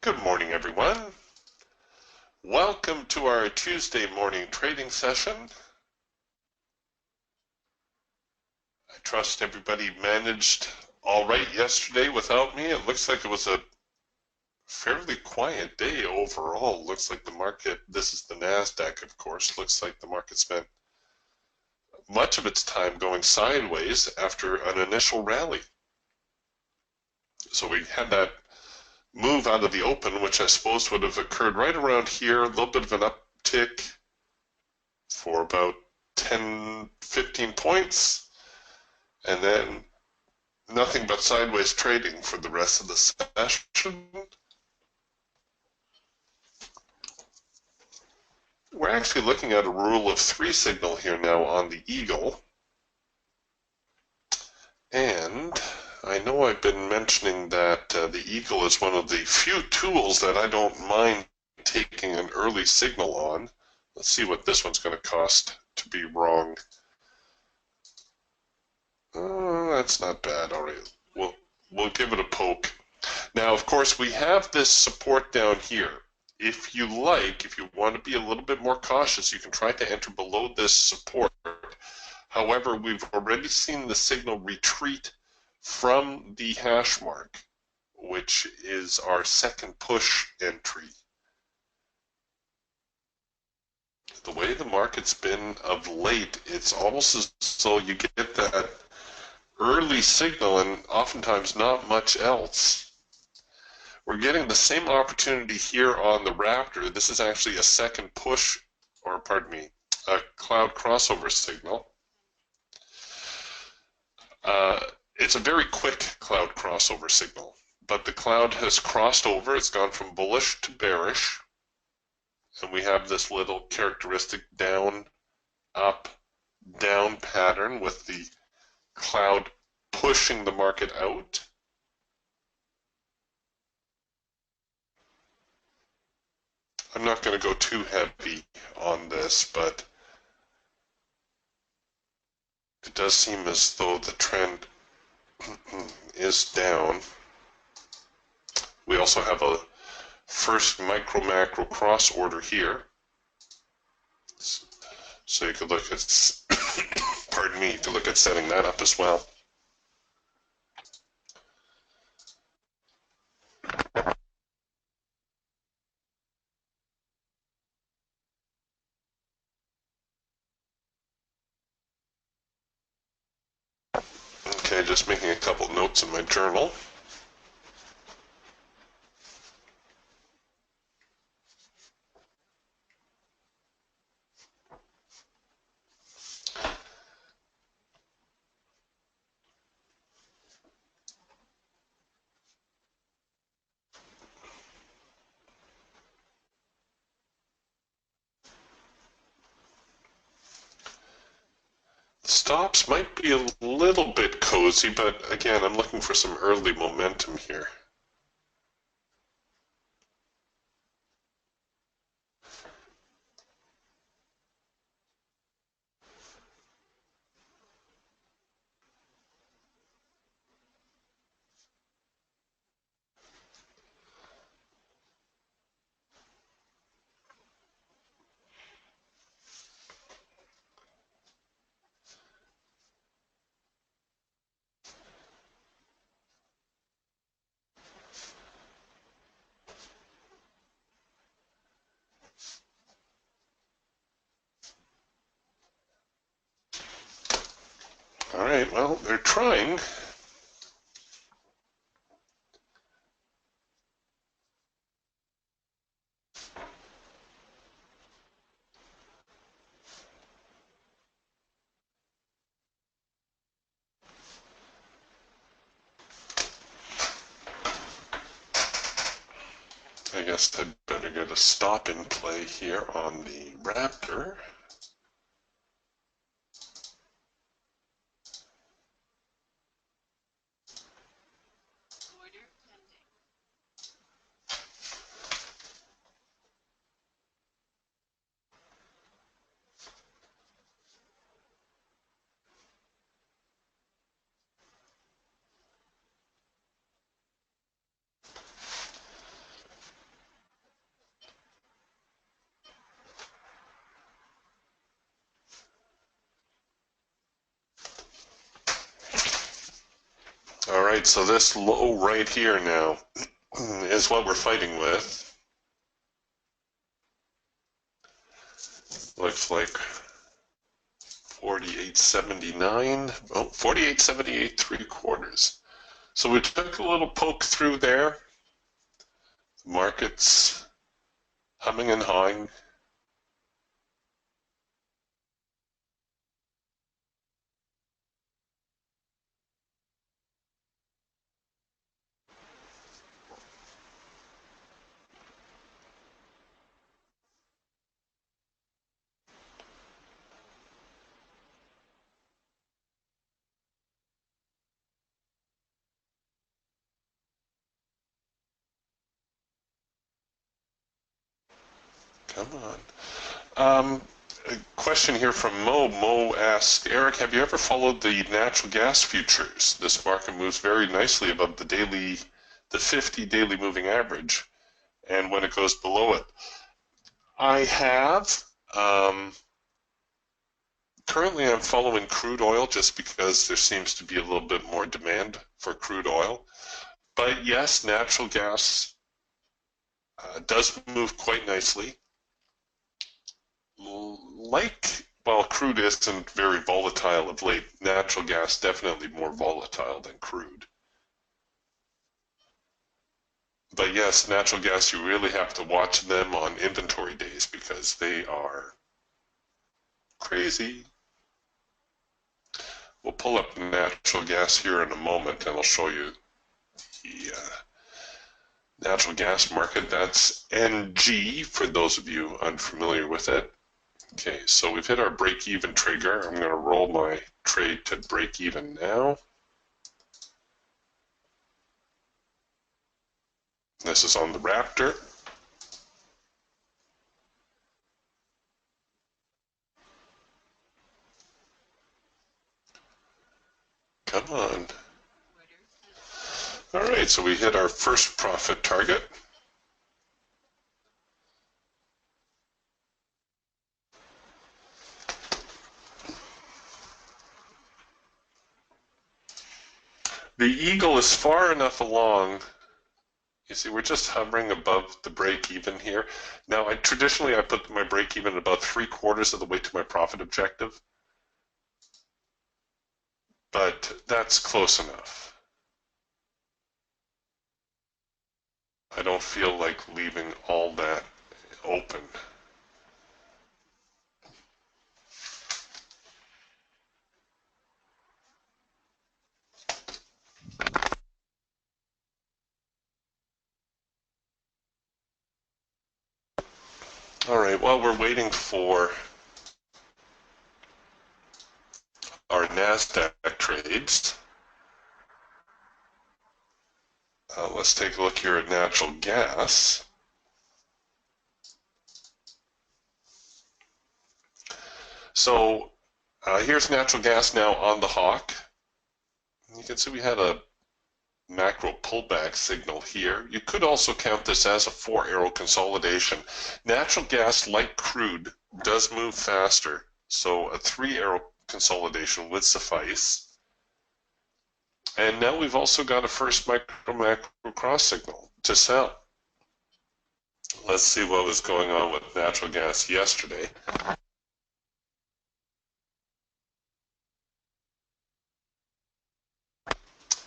Good morning, everyone. Welcome to our Tuesday morning trading session. I trust everybody managed all right yesterday without me. It looks like it was a fairly quiet day overall. Looks like the market, this is the NASDAQ, of course, looks like the market spent much of its time going sideways after an initial rally. So we had that move out of the open, which I suppose would have occurred right around here, a little bit of an uptick for about 10, 15 points, and then nothing but sideways trading for the rest of the session. We're actually looking at a rule of 3 signal here now on the Eagle, and I know I've been mentioning that the Eagle is one of the few tools that I don't mind taking an early signal on. Let's see what this one's going to cost to be wrong. That's not bad. All right, we'll give it a poke. Now, of course, we have this support down here. If you like, if you want to be a little bit more cautious, you can try to enter below this support. However, we've already seen the signal retreat from the hash mark, which is our second push entry. The way the market's been of late, it's almost as though you get that early signal and oftentimes not much else. We're getting the same opportunity here on the Raptor. This is actually a second push, or pardon me, a cloud crossover signal. It's a very quick cloud crossover signal, but the cloud has crossed over. It's gone from bullish to bearish, and we have this little characteristic down, up, down pattern with the cloud pushing the market out. I'm not going to go too heavy on this, but it does seem as though the trend is down. We also have a first micro-macro cross order here. So you could look at, pardon me, you could look at setting that up as well. Okay, just making a couple notes in my journal. Stops might be a little bit cozy, but again, I'm looking for some early momentum here. All right, well, they're trying. I guess I'd better get a stop in play here on the Raptor. right, so this low right here now is what we're fighting with. Looks like 48.79. Oh, 48.78 3/4. So we took a little poke through there. The market's humming and hawing. Come on. A question here from Mo. Mo asked, Eric, have you ever followed the natural gas futures? This market moves very nicely above the 50 daily moving average, and when it goes below it. I have. Currently, I'm following crude oil just because there seems to be a little bit more demand for crude oil. But yes, natural gas does move quite nicely. While crude isn't very volatile of late, natural gas definitely more volatile than crude. But yes, natural gas, you really have to watch them on inventory days because they are crazy. We'll pull up natural gas here in a moment and I'll show you the natural gas market. That's NG for those of you unfamiliar with it. Okay, so we've hit our break-even trigger. I'm going to roll my trade to break-even now. This is on the Raptor. Come on. All right, so we hit our first profit target. The Eagle is far enough along. You see, we're just hovering above the break-even here. Now, traditionally, I put my break-even about 3/4 of the way to my profit objective, but that's close enough. I don't feel like leaving all that open. All right, while we're waiting for our NASDAQ trades, let's take a look here at natural gas. So here's natural gas now on the hawk. You can see we had a macro pullback signal here. You could also count this as a 4-arrow consolidation. Natural gas, like crude, does move faster, so a 3-arrow consolidation would suffice. And now we've also got a first micro-macro cross signal to sell. Let's see what was going on with natural gas yesterday.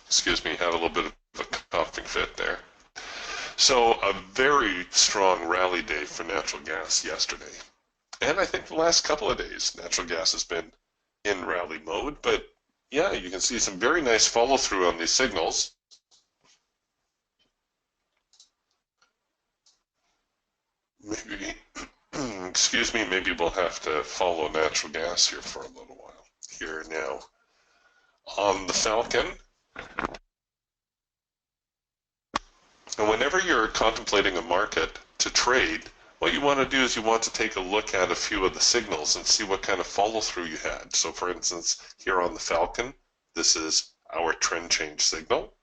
Excuse me, had a little bit of a coughing fit there. So a very strong rally day for natural gas yesterday. And I think the last couple of days, natural gas has been in rally mode. But yeah, you can see some very nice follow through on these signals. Maybe, excuse me, maybe we'll have to follow natural gas here for a little while. Here now on the Falcon. And whenever you're contemplating a market to trade, what you want to do is you want to take a look at a few of the signals and see what kind of follow through you had. So for instance, here on the Falcon, this is our trend change signal.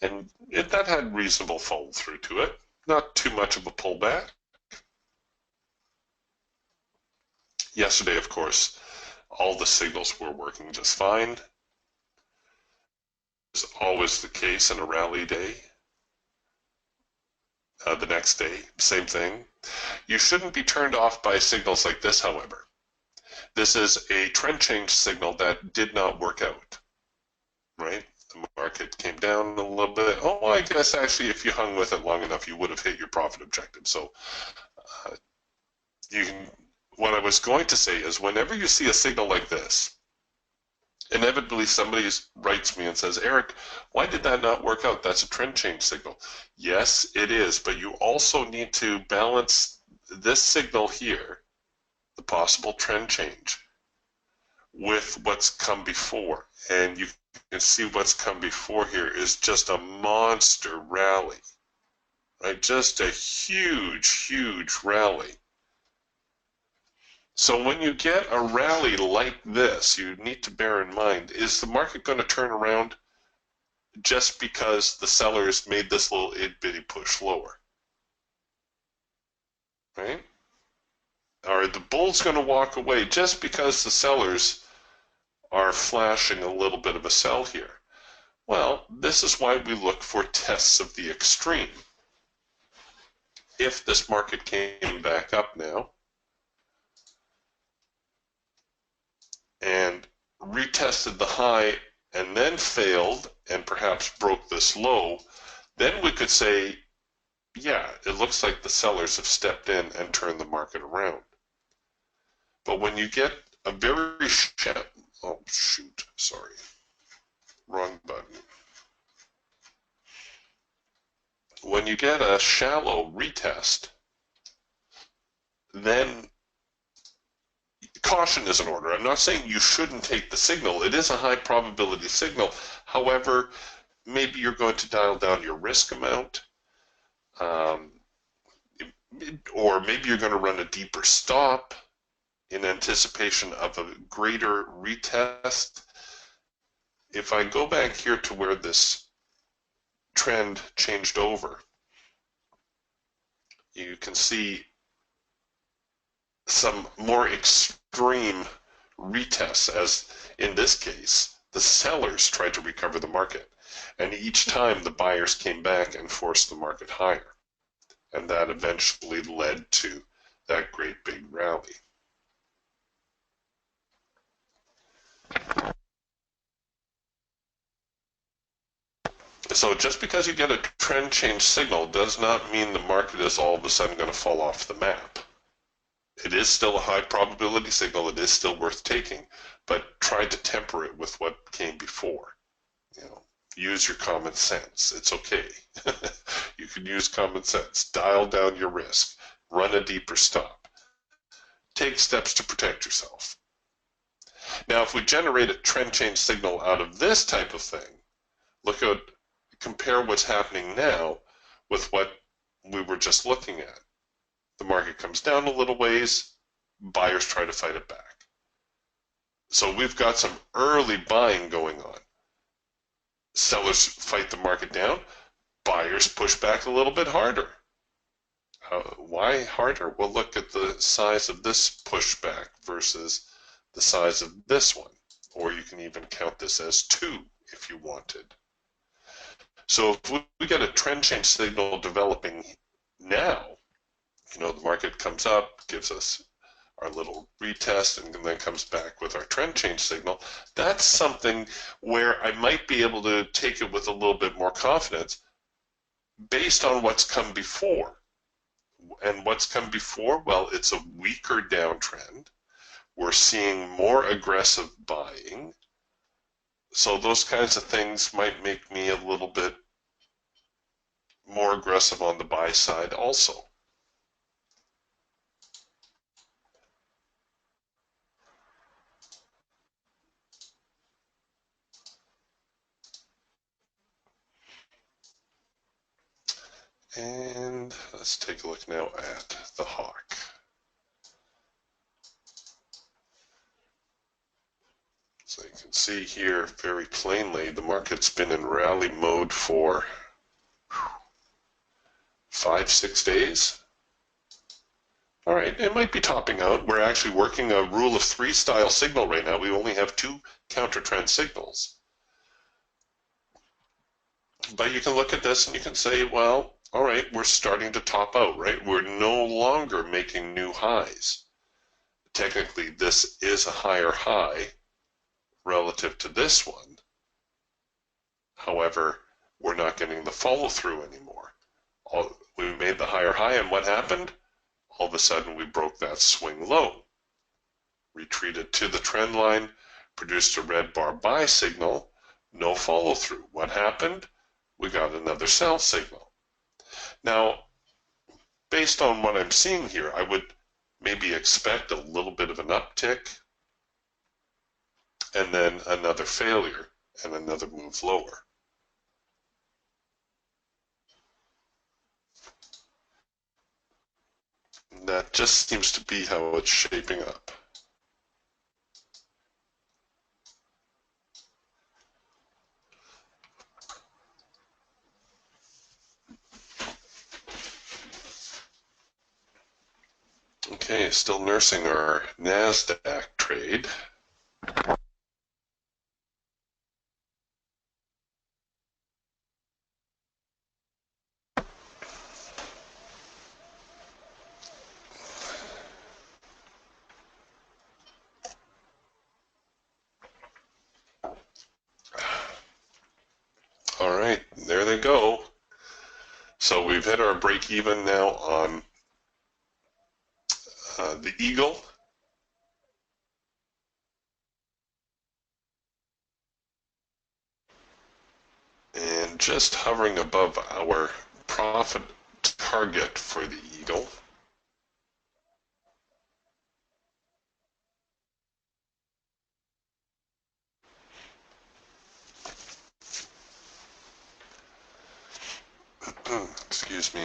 And that had reasonable follow through to it. Not too much of a pullback. Yesterday, of course, all the signals were working just fine. always the case in a rally day. The next day, same thing. You shouldn't be turned off by signals like this, however. This is a trend change signal that did not work out, right? The market came down a little bit. Oh, I guess actually if you hung with it long enough, you would have hit your profit objective. So you can, what I was going to say is whenever you see a signal like this, inevitably somebody writes me and says, Eric, why did that not work out? That's a trend change signal. Yes, it is, but you also need to balance this signal here, the possible trend change, with what's come before. And you can see what's come before here is just a monster rally, right? Just a huge, huge rally. So when you get a rally like this, you need to bear in mind, is the market going to turn around just because the sellers made this little itty-bitty push lower? Right? Are the bulls going to walk away just because the sellers are flashing a little bit of a sell here? Well, this is why we look for tests of the extreme. If this market came back up now and retested the high and then failed and perhaps broke this low, then we could say, yeah, it looks like the sellers have stepped in and turned the market around. But when you get a very shallow, oh shoot, sorry, wrong button. When you get a shallow retest, then caution is in order. I'm not saying you shouldn't take the signal. It is a high probability signal. However, maybe you're going to dial down your risk amount, or maybe you're going to run a deeper stop in anticipation of a greater retest. If I go back here to where this trend changed over, you can see some more extreme retests, as in this case, the sellers tried to recover the market. And each time the buyers came back and forced the market higher. And that eventually led to that great big rally. So just because you get a trend change signal does not mean the market is all of a sudden going to fall off the map. It is still a high probability signal. It is still worth taking, but try to temper it with what came before. You know, use your common sense. It's okay. You can use common sense. Dial down your risk. Run a deeper stop. Take steps to protect yourself. Now, if we generate a trend change signal out of this type of thing, compare what's happening now with what we were just looking at. The market comes down a little ways, buyers try to fight it back. So we've got some early buying going on. Sellers fight the market down, buyers push back a little bit harder. Why harder? Well, look at the size of this pushback versus the size of this one. Or you can even count this as 2 if you wanted. So if we get a trend change signal developing now, you know, the market comes up, gives us our little retest, and then comes back with our trend change signal, that's something where I might be able to take it with a little bit more confidence based on what's come before. And what's come before? Well, it's a weaker downtrend. We're seeing more aggressive buying. So those kinds of things might make me a little bit more aggressive on the buy side also. And let's take a look now at the hawk. So you can see here very plainly the market's been in rally mode for 5-6 days. All right, it might be topping out. We're actually working a rule of 3 style signal right now. We only have 2 counter trend signals. But you can look at this and you can say, well, all right, we're starting to top out, right? We're no longer making new highs. Technically, this is a higher high relative to this one. However, we're not getting the follow through anymore. We made the higher high, and what happened? All of a sudden, we broke that swing low, retreated to the trend line, produced a red bar buy signal, no follow through. What happened? We got another sell signal. Now, based on what I'm seeing here, I would maybe expect a little bit of an uptick and then another failure and another move lower. That just seems to be how it's shaping up. Okay, still nursing our NASDAQ trade. All right, there they go. So we've hit our break even now on the Eagle. And just hovering above our profit target for the Eagle. Excuse me.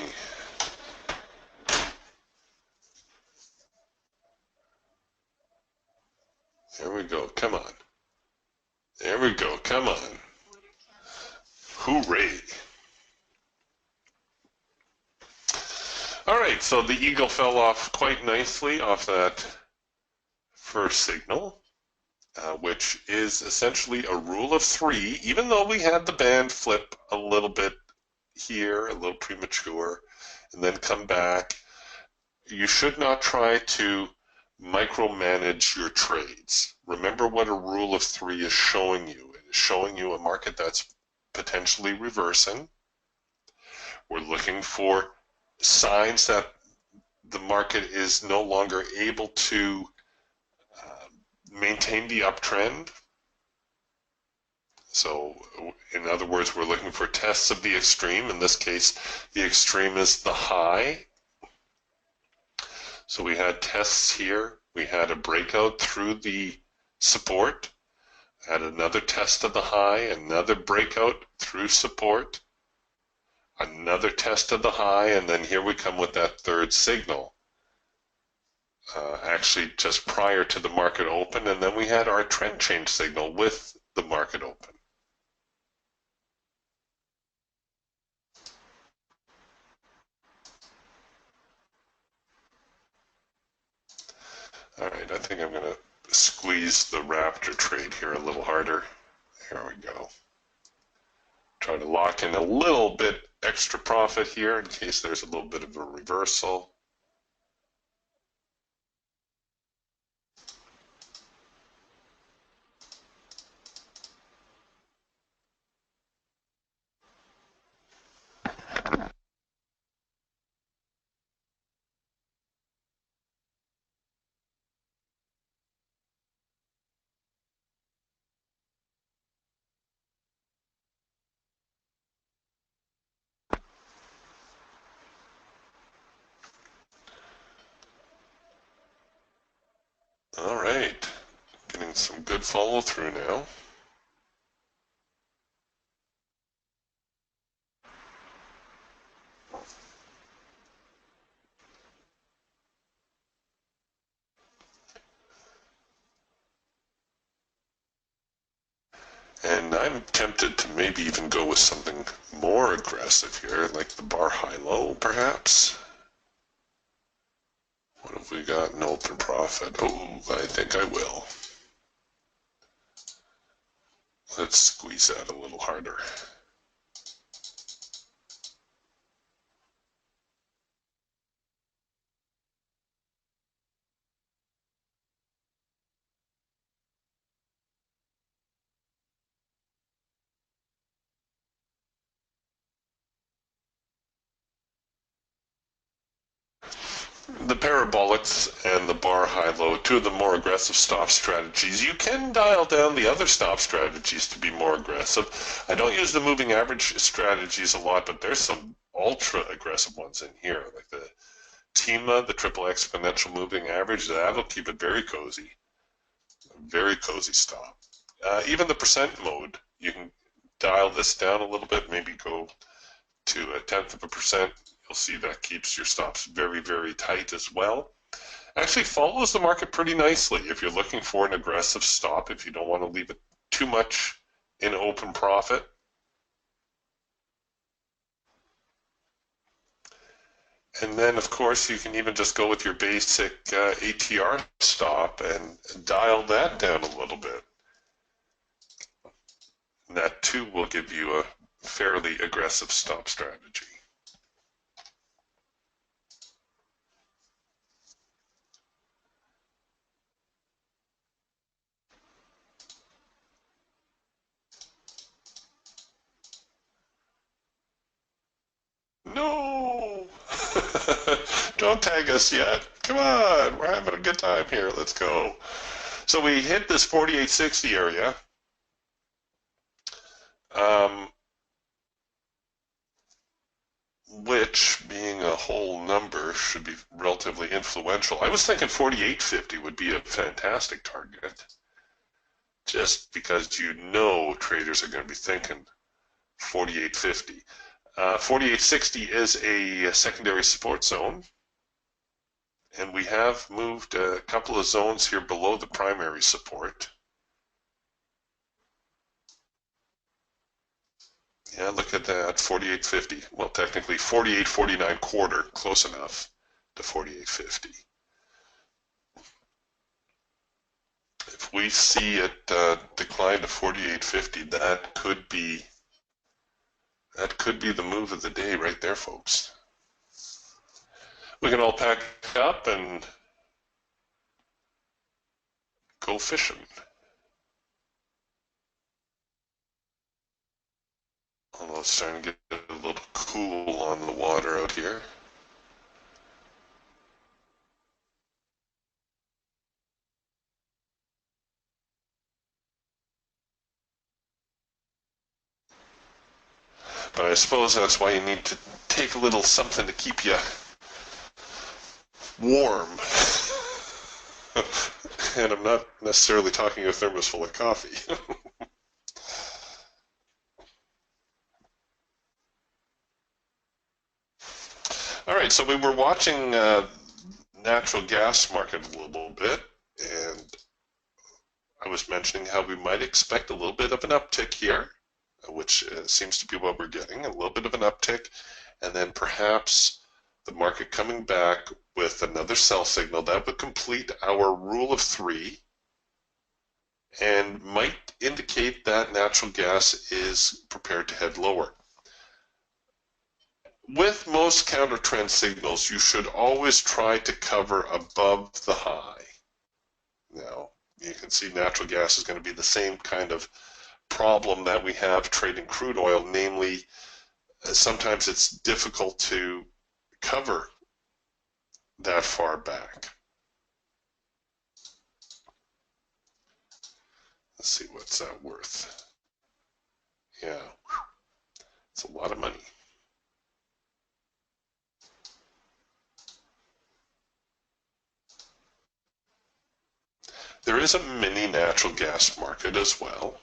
There we go. Come on. There we go. Come on. Hooray. All right, so the Eagle fell off quite nicely off that first signal, which is essentially a rule of three, even though we had the band flip a little bit here, a little premature, and then come back. You should not try to micromanage your trades. Remember what a rule of three is showing you. It is showing you a market that's potentially reversing. We're looking for signs that the market is no longer able to maintain the uptrend. So in other words, we're looking for tests of the extreme. In this case, the extreme is the high. So we had tests here. We had a breakout through the support, had another test of the high, another breakout through support, another test of the high, and then here we come with that third signal. Actually just prior to the market open, and then we had our trend change signal with the market open. All right, I think I'm going to squeeze the Raptor trade here a little harder. Here we go. Try to lock in a little bit extra profit here in case there's a little bit of a reversal. All right, getting some good follow through now. And I'm tempted to maybe even go with something more aggressive here, like the bar high-low, perhaps. What have we got in open profit? Oh, I think I will. Let's squeeze that a little harder. parabolics and the bar high-low, two of the more aggressive stop strategies. You can dial down the other stop strategies to be more aggressive. I don't use the moving average strategies a lot, but there's some ultra aggressive ones in here, like the TIMA, the triple exponential moving average. That'll keep it very cozy. Very cozy stop. Even the percent mode, you can dial this down a little bit, maybe go to 0.1%. You'll see that keeps your stops very, very tight as well. Actually follows the market pretty nicely if you're looking for an aggressive stop, if you don't want to leave it too much in open profit. And then, of course, you can even just go with your basic ATR stop and dial that down a little bit. And that, too, will give you a fairly aggressive stop strategy. No! Don't tag us yet. Come on, we're having a good time here. Let's go. So we hit this 4860 area. Which, being a whole number, should be relatively influential. I was thinking 4850 would be a fantastic target, just because you know traders are going to be thinking 4850. 4860 is a secondary support zone, and we have moved a couple of zones here below the primary support. Yeah, look at that, 4850. Well, technically 4849 quarter, close enough to 4850. If we see it decline to 4850, that could be the move of the day right there, folks. We can all pack up and go fishing. Although it's starting to get a little cool on the water out here. But I suppose that's why you need to take a little something to keep you warm. And I'm not necessarily talking a thermos full of coffee. All right, so we were watching natural gas market a little bit, and I was mentioning how we might expect a little bit of an uptick here, which seems to be what we're getting, a little bit of an uptick, and then perhaps the market coming back with another sell signal that would complete our rule of three and might indicate that natural gas is prepared to head lower. With most counter trend signals, you should always try to cover above the high. Now, you can see natural gas is going to be the same kind of problem that we have trading crude oil, namely, sometimes it's difficult to cover that far back. Let's see, what's that worth? Yeah, it's a lot of money. There is a mini natural gas market as well.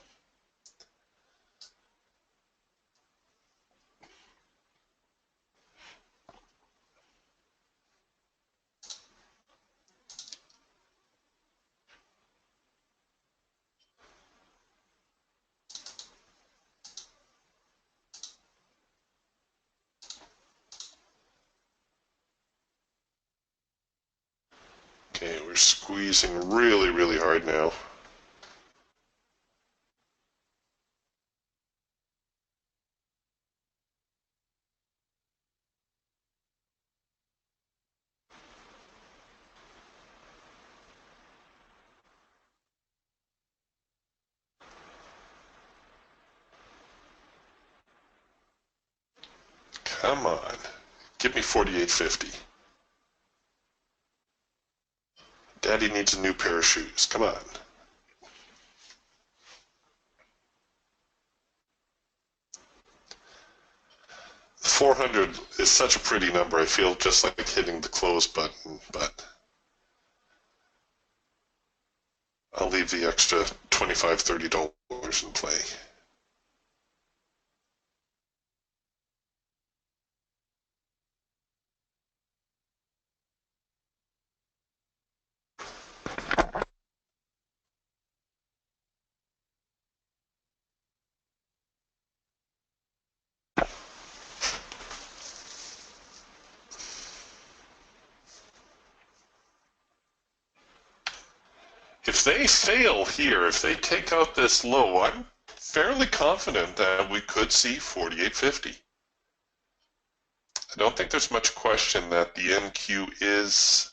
Okay, we're squeezing really, really hard now. Come on, give me 48.50. Daddy needs a new pair of shoes. Come on. $400 is such a pretty number. I feel just like hitting the close button, but I'll leave the extra $25, $30 in play. If they fail here, if they take out this low, I'm fairly confident that we could see 48.50. I don't think there's much question that the NQ is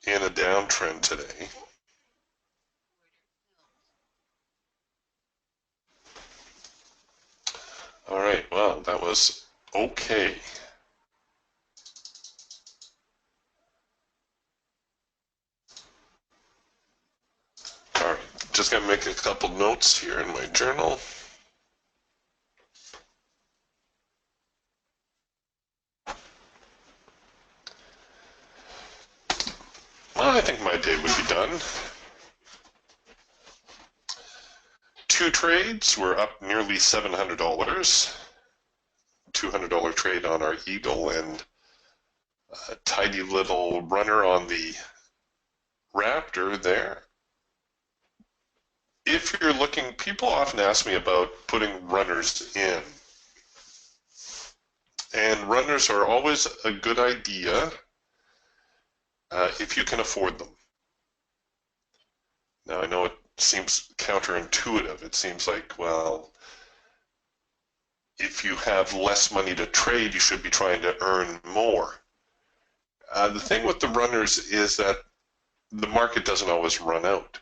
in a downtrend today. All right, well, that was okay. All right, just gonna make a couple notes here in my journal. Well, I think my day would be done. 2 trades, we're up nearly $700. $200 trade on our Eagle and a tidy little runner on the Raptor there. If you're looking, people often ask me about putting runners in. And runners are always a good idea if you can afford them. Now, I know it seems counterintuitive. It seems like, well, if you have less money to trade, you should be trying to earn more. The thing with the runners is that the market doesn't always run out.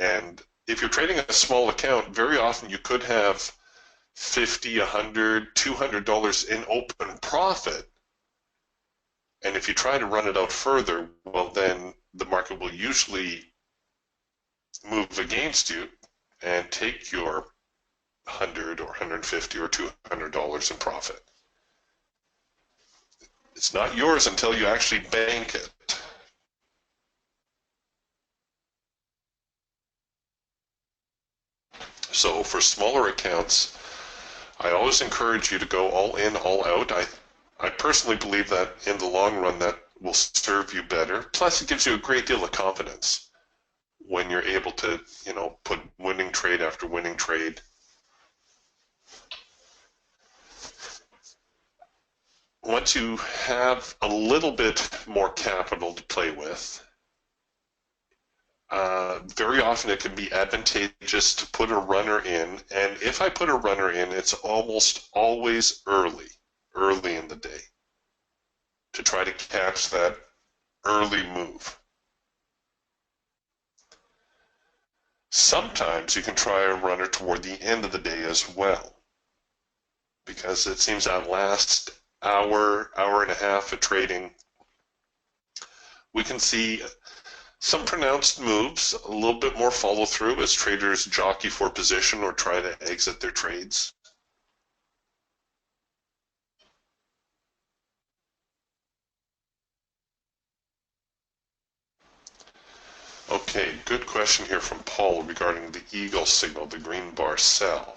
And if you're trading a small account, very often you could have $50, $100, $200 in open profit. And if you try to run it out further, well, then the market will usually move against you and take your $100 or $150 or $200 in profit. It's not yours until you actually bank it. So for smaller accounts, I always encourage you to go all in, all out. I personally believe that in the long run that will serve you better. Plus, it gives you a great deal of confidence when you're able to, put winning trade after winning trade. Once you have a little bit more capital to play with, very often it can be advantageous to put a runner in, and if I put a runner in, it's almost always early in the day, to try to catch that early move. Sometimes you can try a runner toward the end of the day as well, because it seems that last hour and a half of trading, we can see some pronounced moves, a little bit more follow through as traders jockey for position or try to exit their trades. Okay, good question here from Paul regarding the Eagle signal, the green bar sell.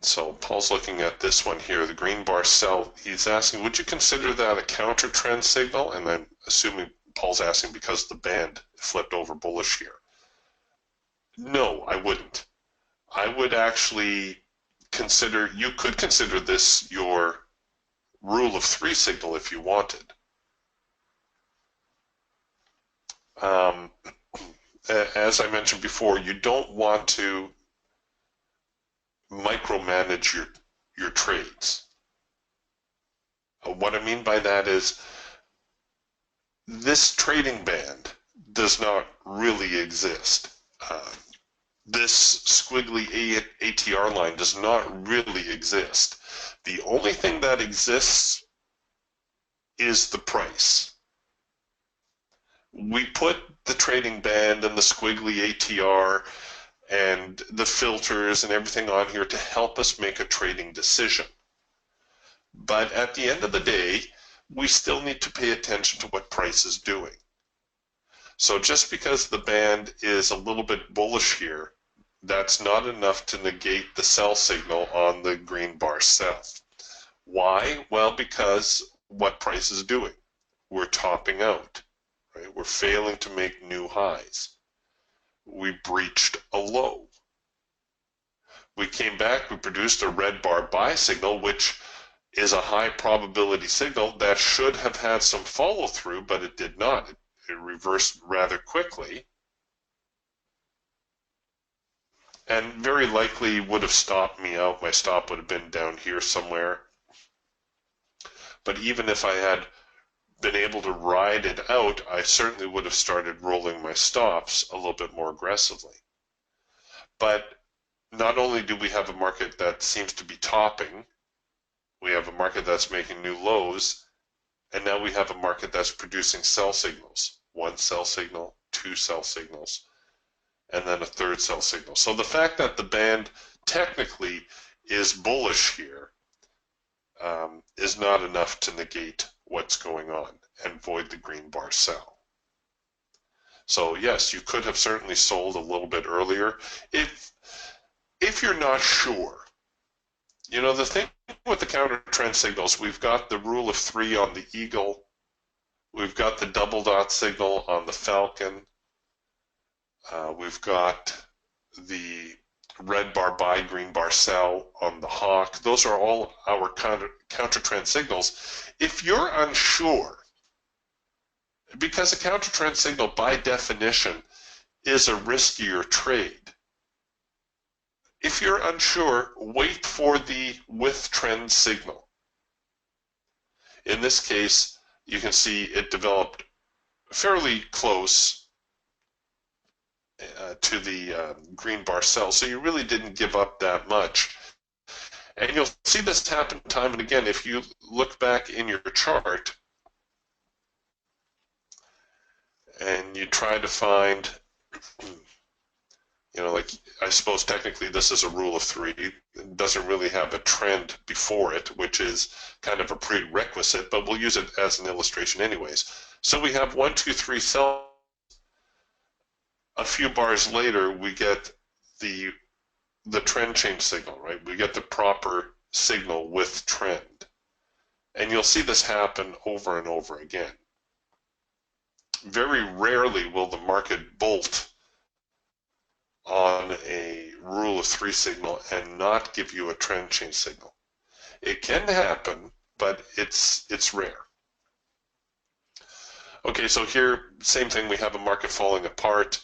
So Paul's looking at this one here, the green bar sell. He's asking, would you consider that a counter trend signal? And I'm assuming Paul's asking because the band flipped over bullish here. No, I wouldn't. I would actually you could consider this your rule of 3 signal if you wanted. As I mentioned before, you don't want to micromanage your trades. What I mean by that is this trading band does not really exist. This squiggly ATR line does not really exist. The only thing that exists is the price. We put the trading band and the squiggly ATR and the filters and everything on here to help us make a trading decision. But at the end of the day, we still need to pay attention to what price is doing. So just because the band is a little bit bullish here, that's not enough to negate the sell signal on the green bar sell. Why? Well, because what price is doing. We're topping out, right? We're failing to make new highs. We breached a low. We came back, we produced a red bar buy signal, which is a high probability signal that should have had some follow through, but it did not. It reversed rather quickly and very likely would have stopped me out. My stop would have been down here somewhere. But even if I had been able to ride it out, I certainly would have started rolling my stops a little bit more aggressively. But not only do we have a market that seems to be topping, we have a market that's making new lows, and now we have a market that's producing sell signals. One sell signal, two sell signals, and then a third sell signal. So the fact that the band technically is bullish here is not enough to negate what's going on and void the green bar sell. So yes, you could have certainly sold a little bit earlier if you're not sure. You know, the thing with the counter trend signals, we've got the rule of three on the eagle, we've got the double dot signal on the falcon, we've got the red bar buy, green bar sell on the hawk. Those are all our counter trend signals. If you're unsure, because a counter trend signal by definition is a riskier trade, if you're unsure, wait for the with trend signal. In this case, you can see it developed fairly close to the green bar sell, so you really didn't give up that much. And you'll see this happen time and again. If you look back in your chart and you try to find, you know, like, I suppose technically this is a rule of three. It doesn't really have a trend before it, which is kind of a prerequisite, but we'll use it as an illustration anyways. So we have 1, 2, 3 sell. A few bars later, we get the trend change signal, right? We get the proper signal with trend. And you'll see this happen over and over again. Very rarely will the market bolt on a rule of three signal and not give you a trend change signal. It can happen, but it's rare. Okay, so here, same thing, we have a market falling apart.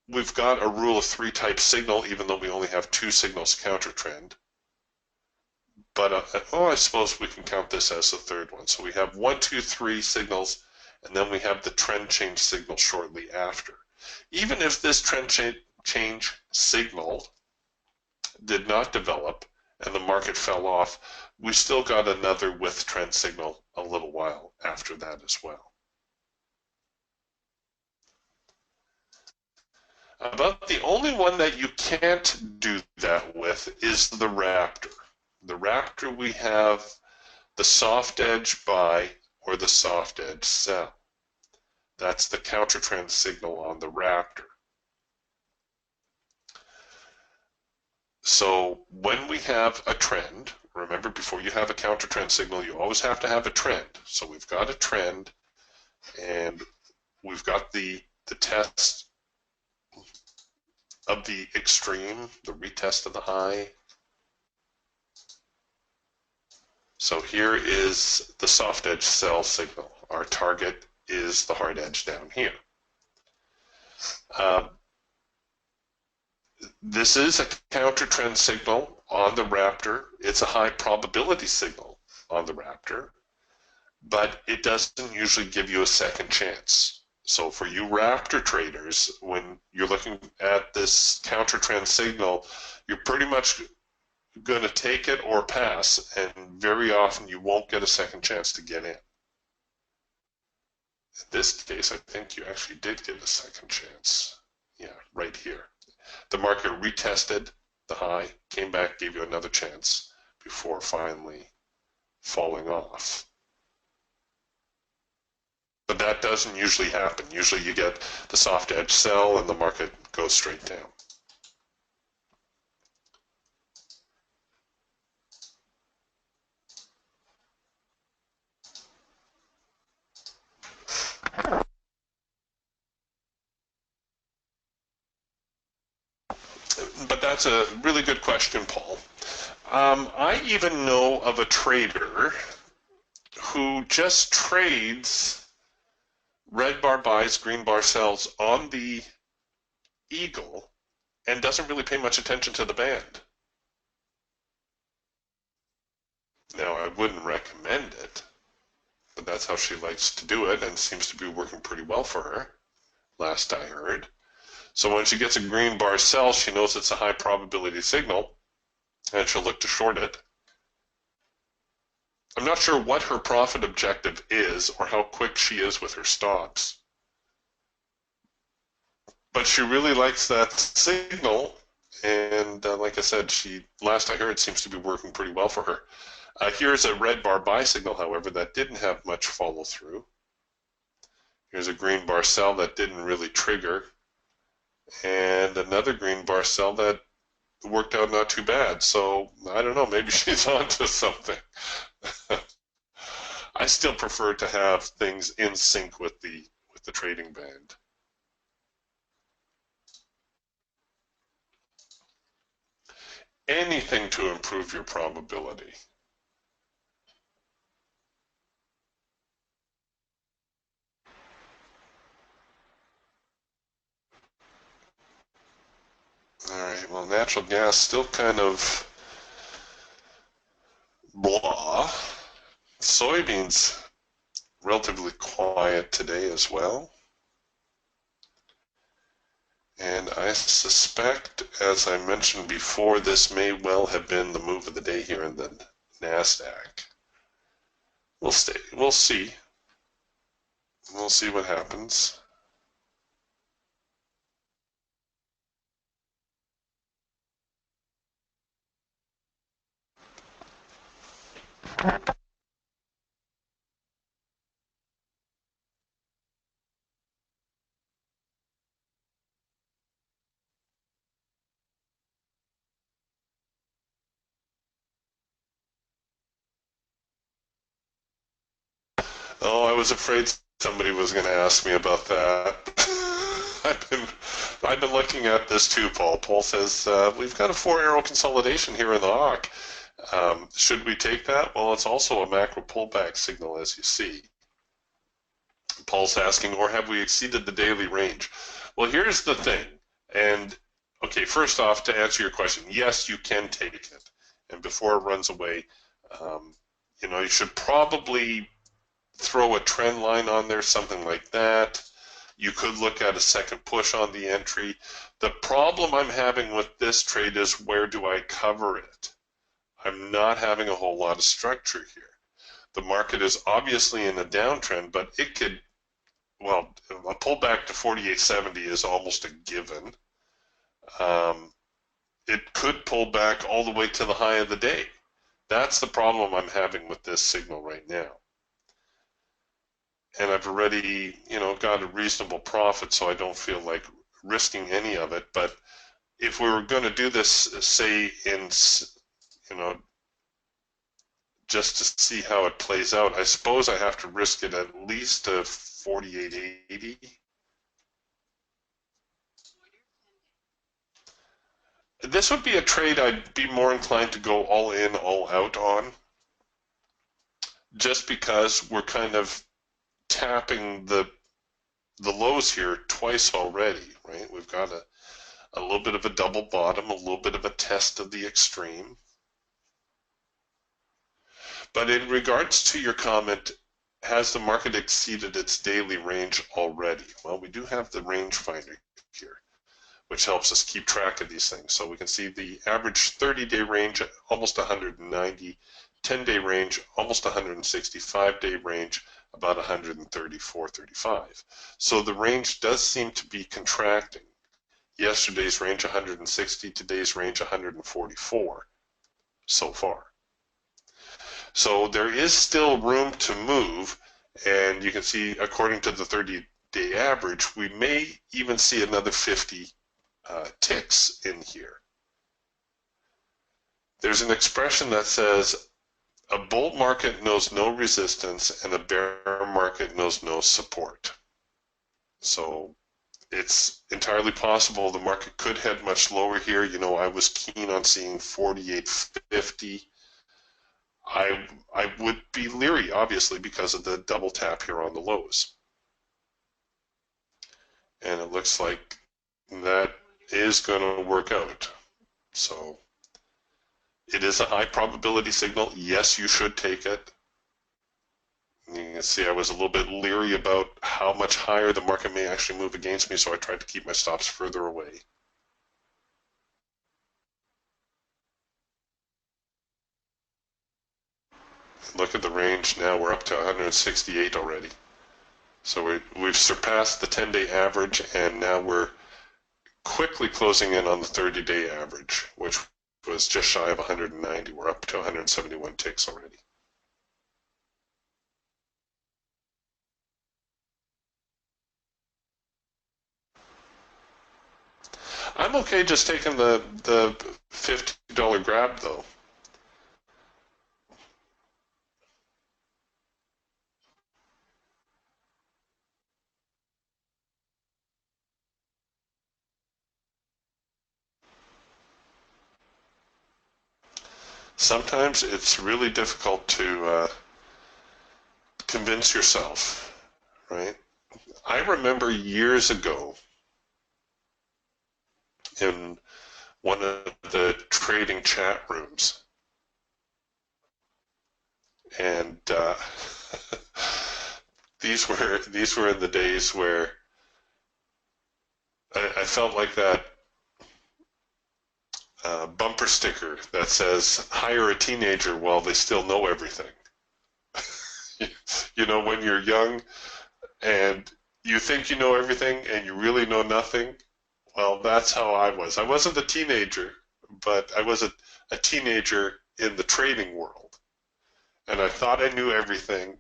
We've got a rule of three type signal, even though we only have two signals counter trend. But, I suppose we can count this as the third one. So we have 1, 2, 3 signals, and then we have the trend change signal shortly after. Even if this trend change signal did not develop and the market fell off, we still got another with trend signal a little while after that as well. About the only one that you can't do that with is the Raptor. The Raptor, we have the soft edge buy or the soft edge sell. That's the counter trend signal on the Raptor. So when we have a trend, remember, before you have a counter trend signal, you always have to have a trend. So we've got a trend, and we've got the test of the extreme, the retest of the high. So here is the soft edge sell signal. Our target is the hard edge down here. This is a counter trend signal on the Raptor. It's a high probability signal on the Raptor, but it doesn't usually give you a second chance. So for you Raptor traders, when you're looking at this counter trend signal, you're pretty much going to take it or pass, and very often you won't get a second chance to get in. In this case, I think you actually did get a second chance. Yeah, right here. The market retested the high, came back, gave you another chance before finally falling off. But that doesn't usually happen. Usually you get the soft edge sell and the market goes straight down. But that's a really good question, Paul. I even know of a trader who just trades red bar buys, green bar sells on the eagle and doesn't really pay much attention to the band. Now, I wouldn't recommend it, but that's how she likes to do it and seems to be working pretty well for her, last I heard. So when she gets a green bar sell, she knows it's a high probability signal, and she'll look to short it. I'm not sure what her profit objective is or how quick she is with her stops. But she really likes that signal, and like I said, last I heard, seems to be working pretty well for her. Here's a red bar buy signal, however, that didn't have much follow through. Here's a green bar sell that didn't really trigger, and another green bar sell that worked out not too bad. So I don't know, maybe she's onto something. I still prefer to have things in sync with the trading band. Anything to improve your probability. All right, well, natural gas still kind of blah. Soybeans relatively quiet today as well. And I suspect, as I mentioned before, this may well have been the move of the day here in the NASDAQ. We'll see. We'll see what happens. Oh, I was afraid somebody was going to ask me about that. I've been looking at this too, Paul. Paul says we've got a 4-arrow consolidation here in the hawk. Should we take that? Well, it's also a macro pullback signal, as you see. Paul's asking, or have we exceeded the daily range? Well, here's the thing. And okay, first off, to answer your question, yes, you can take it. And before it runs away, you should probably throw a trend line on there, something like that. You could look at a second push on the entry. The problem I'm having with this trade is, where do I cover it? I'm not having a whole lot of structure here. The market is obviously in a downtrend, but it could, well, a pullback to 48.70 is almost a given. It could pull back all the way to the high of the day. That's the problem I'm having with this signal right now. And I've already, got a reasonable profit, so I don't feel like risking any of it. But if we were going to do this, say in, just to see how it plays out, I suppose I have to risk it at least to 48.80. This would be a trade I'd be more inclined to go all in, all out on, just because we're kind of tapping the lows here twice already, right? We've got a little bit of a double bottom, a little bit of a test of the extreme. But in regards to your comment, has the market exceeded its daily range already? Well, we do have the range finder here. which helps us keep track of these things. So we can see the average 30-day range at almost 190, 10-day range almost 160, 5-day range about 134, 35. So the range does seem to be contracting. Yesterday's range 160, today's range 144 so far. So there is still room to move, and you can see according to the 30-day average, we may even see another 50 ticks in here. There's an expression that says a bull market knows no resistance and a bear market knows no support. So it's entirely possible the market could head much lower here. You know, I was keen on seeing 48.50. I would be leery, obviously, because of the double tap here on the lows. And it looks like that is going to work out. So it is a high probability signal. Yes, you should take it. You can see I was a little bit leery about how much higher the market may actually move against me, so I tried to keep my stops further away. Look at the range now, we're up to 168 already. So we've surpassed the 10-day average, and now we're quickly closing in on the 30-day average, which was just shy of 190. We're up to 171 ticks already. I'm okay just taking the $50 grab, though. Sometimes it's really difficult to convince yourself, right? I remember years ago in one of the trading chat rooms, and these were in the days where I felt like that bumper sticker that says hire a teenager while they still know everything. You know, when you're young and you think you know everything and you really know nothing. Well, that's how I was. I wasn't a teenager, but I was a teenager in the trading world. And I thought I knew everything,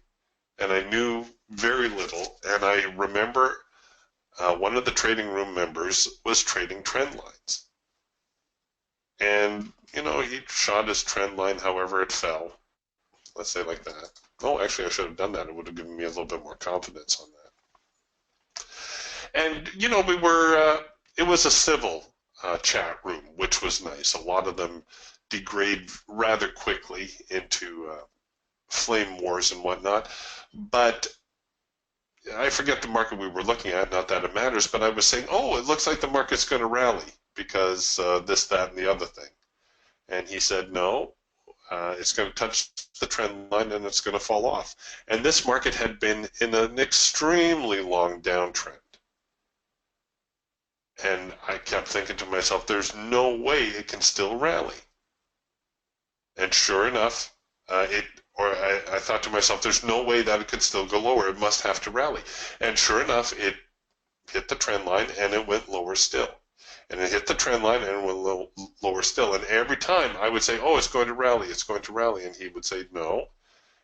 and I knew very little. And I remember one of the trading room members was trading trend lines. And, you know, he shot his trend line however it fell. Let's say like that. Oh, actually, I should have done that. It would have given me a little bit more confidence on that. And, you know, it was a civil chat room, which was nice. A lot of them degrade rather quickly into flame wars and whatnot. But I forget the market we were looking at, not that it matters, but I was saying, oh, it looks like the market's going to rally because this, that, and the other thing. And he said, no, it's going to touch the trend line and it's going to fall off. And this market had been in an extremely long downtrend. And I kept thinking to myself, there's no way it can still rally. And sure enough, I thought to myself, there's no way that it could still go lower. It must have to rally. And sure enough, it hit the trend line and it went lower still. And it hit the trend line and it went lower still. And every time I would say, oh, it's going to rally, it's going to rally. And he would say, no,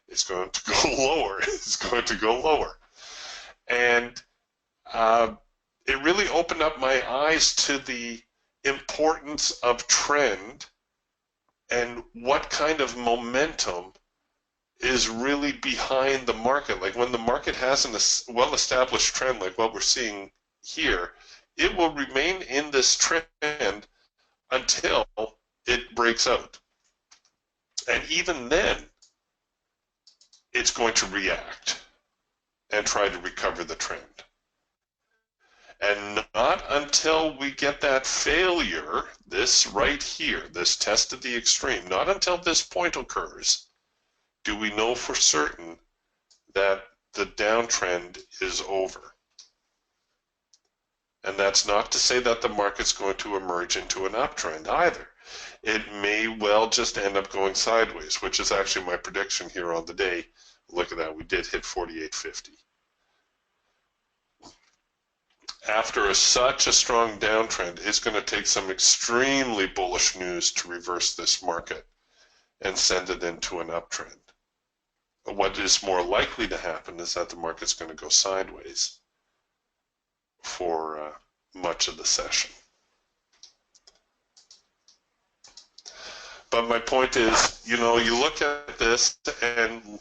it's going to go lower. It's going to go lower. And it really opened up my eyes to the importance of trend and what kind of momentum is really behind the market. Like when the market has a well-established trend like what we're seeing here, it will remain in this trend until it breaks out. And even then, it's going to react and try to recover the trend. And not until we get that failure, this right here, this test of the extreme, not until this point occurs, do we know for certain that the downtrend is over. And that's not to say that the market's going to emerge into an uptrend either. It may well just end up going sideways, which is actually my prediction here on the day. Look at that, we did hit 48.50. After such a strong downtrend, it's going to take some extremely bullish news to reverse this market and send it into an uptrend. What is more likely to happen is that the market's going to go sideways for much of the session. But my point is, you look at this and,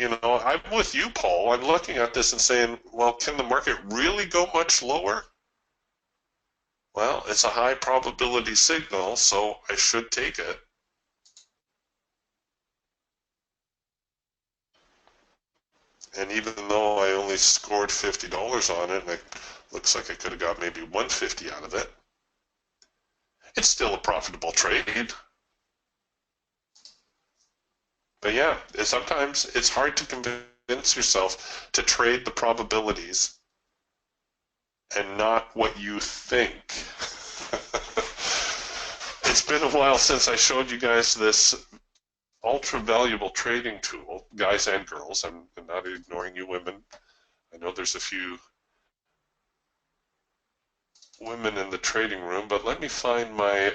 I'm with you, Paul. I'm looking at this and saying, well, can the market really go much lower? Well, it's a high probability signal, so I should take it. And even though I only scored $50 on it, and it looks like I could have got maybe $150 out of it, it's still a profitable trade. But yeah, sometimes it's hard to convince yourself to trade the probabilities and not what you think. It's been a while since I showed you guys this ultra valuable trading tool, guys and girls. I'm not ignoring you women. I know there's a few women in the trading room, but let me find my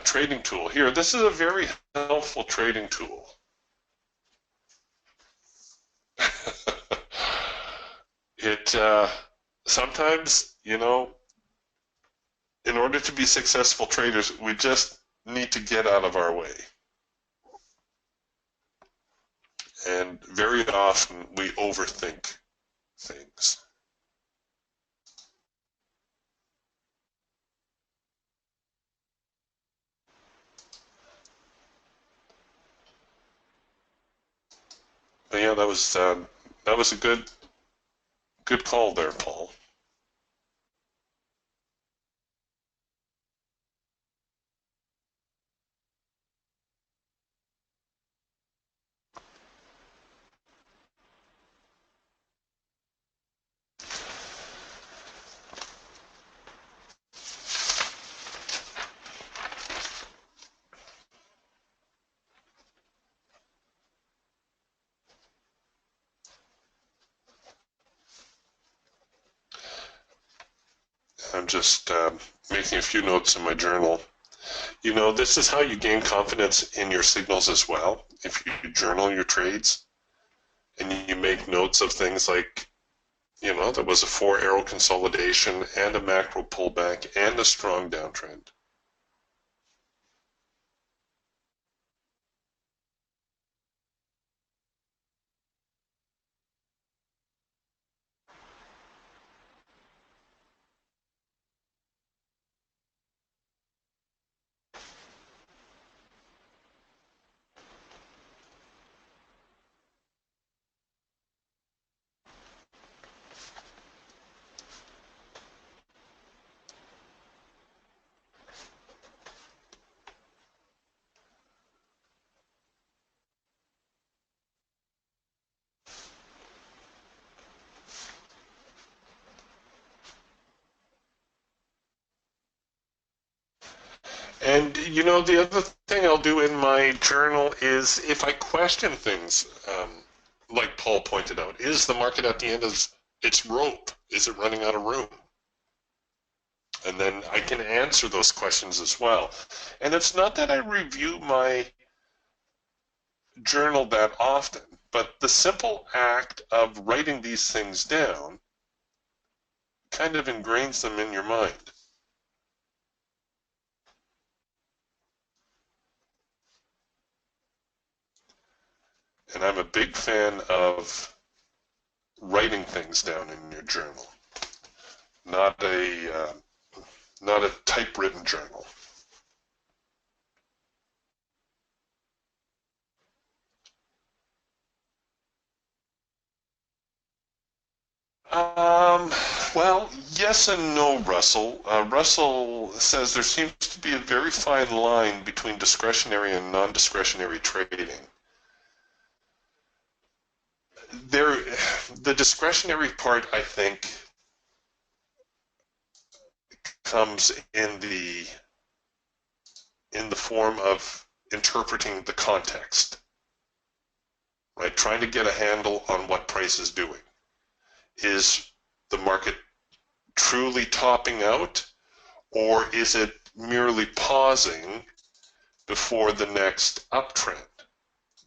trading tool here. This is a very helpful trading tool. It sometimes, in order to be successful traders, we just need to get out of our way. And very often we overthink things. But yeah, that was a good call there, Paul. I'm just making a few notes in my journal. This is how you gain confidence in your signals as well. If you journal your trades and you make notes of things like, there was a 4-arrow consolidation and a macro pullback and a strong downtrend. And the other thing I'll do in my journal is if I question things, like Paul pointed out, is the market at the end of its rope? Is it running out of room? And then I can answer those questions as well. And it's not that I review my journal that often, but the simple act of writing these things down kind of ingrains them in your mind. And I'm a big fan of writing things down in your journal, not a typewritten journal. Well, yes and no, Russell. Russell says there seems to be a very fine line between discretionary and non-discretionary trading. The discretionary part, I think, comes in the form of interpreting the context, right? Trying to get a handle on what price is doing. Is the market truly topping out, or is it merely pausing before the next uptrend?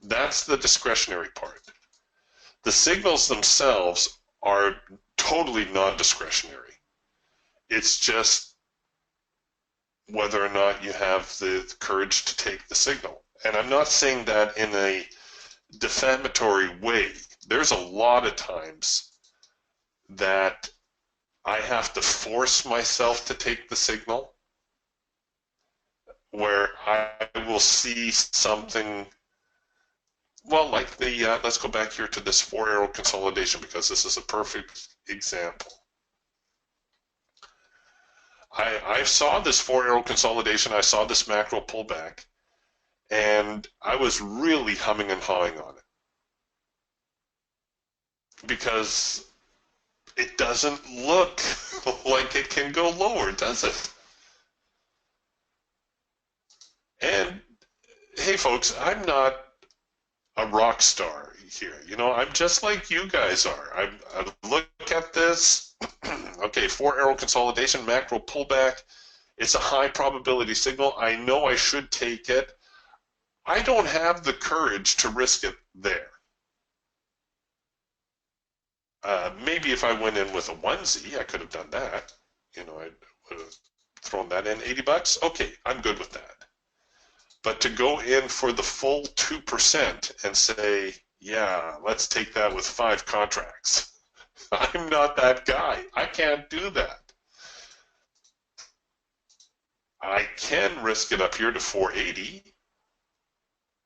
That's the discretionary part. The signals themselves are totally non-discretionary. It's just whether or not you have the courage to take the signal. And I'm not saying that in a defamatory way. There's a lot of times that I have to force myself to take the signal, where I will see something, well, like the, let's go back here to this 4-arrow consolidation, because this is a perfect example. I saw this 4-arrow consolidation, I saw this macro pullback, and I was really humming and hawing on it, because it doesn't look like it can go lower, does it? And hey folks, I'm not a rock star here. You know, I'm just like you guys are. I look at this, okay, 4-arrow consolidation, macro pullback. It's a high probability signal. I know I should take it. I don't have the courage to risk it there. Maybe if I went in with a onesie, I could have done that. You know, I would have thrown that in, 80 bucks. Okay, I'm good with that. But to go in for the full 2% and say, yeah, let's take that with 5 contracts. I'm not that guy. I can't do that. I can risk it up here to 480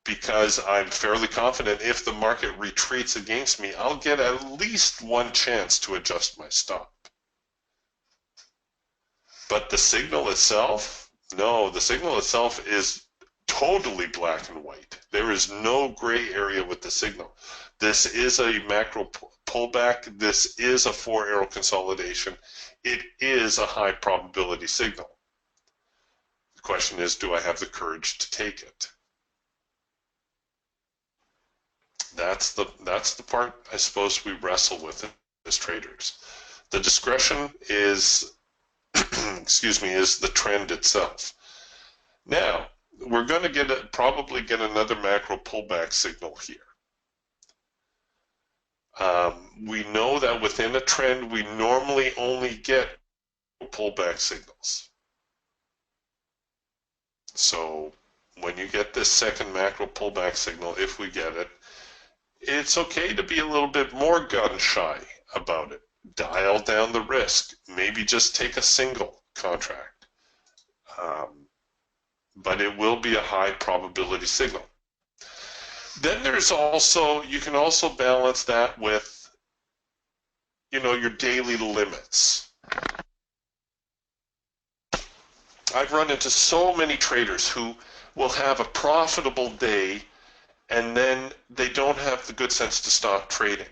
because I'm fairly confident if the market retreats against me, I'll get at least one chance to adjust my stop. But the signal itself, no, the signal itself is totally black and white. There is no gray area with the signal. This is a macro pullback. This is a 4-arrow consolidation. It is a high probability signal. The question is, do I have the courage to take it? That's the part I suppose we wrestle with as traders. The discretion is, excuse me, is the trend itself. Now, we're going to probably get another macro pullback signal here. We know that within a trend, we normally only get pullback signals. So when you get this second macro pullback signal, if we get it, it's okay to be a little bit more gun shy about it. Dial down the risk. Maybe just take a single contract. But it will be a high probability signal. Then there's also, you can also balance that with, you know, your daily limits. I've run into so many traders who will have a profitable day and then they don't have the good sense to stop trading.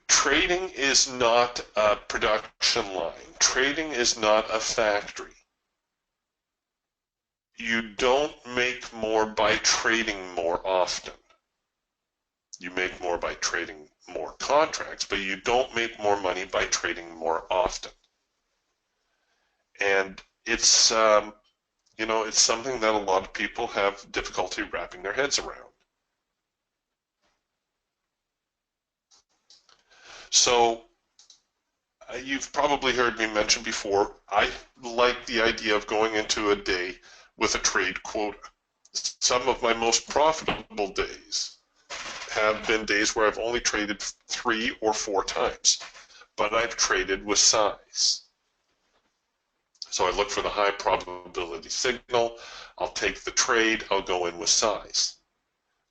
Trading is not a production line. Trading is not a factory. You don't make more by trading more often. You make more by trading more contracts, but you don't make more money by trading more often. And it's, you know, it's something that a lot of people have difficulty wrapping their heads around. So you've probably heard me mention before, I like the idea of going into a day with a trade quota. Some of my most profitable days have been days where I've only traded 3 or 4 times, but I've traded with size. So I look for the high probability signal, I'll take the trade, I'll go in with size.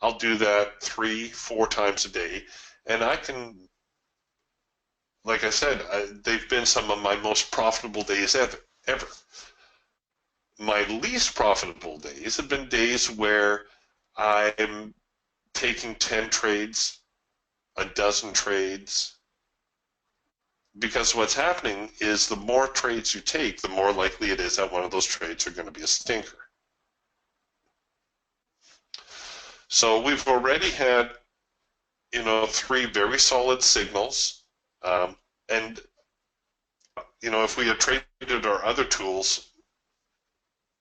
I'll do that 3, 4 times a day, and I can, like I said, they've been some of my most profitable days ever. My least profitable days have been days where I'm taking 10 trades, a dozen trades, because what's happening is the more trades you take, the more likely it is that one of those trades are going to be a stinker. So we've already had, three very solid signals. And, if we had traded our other tools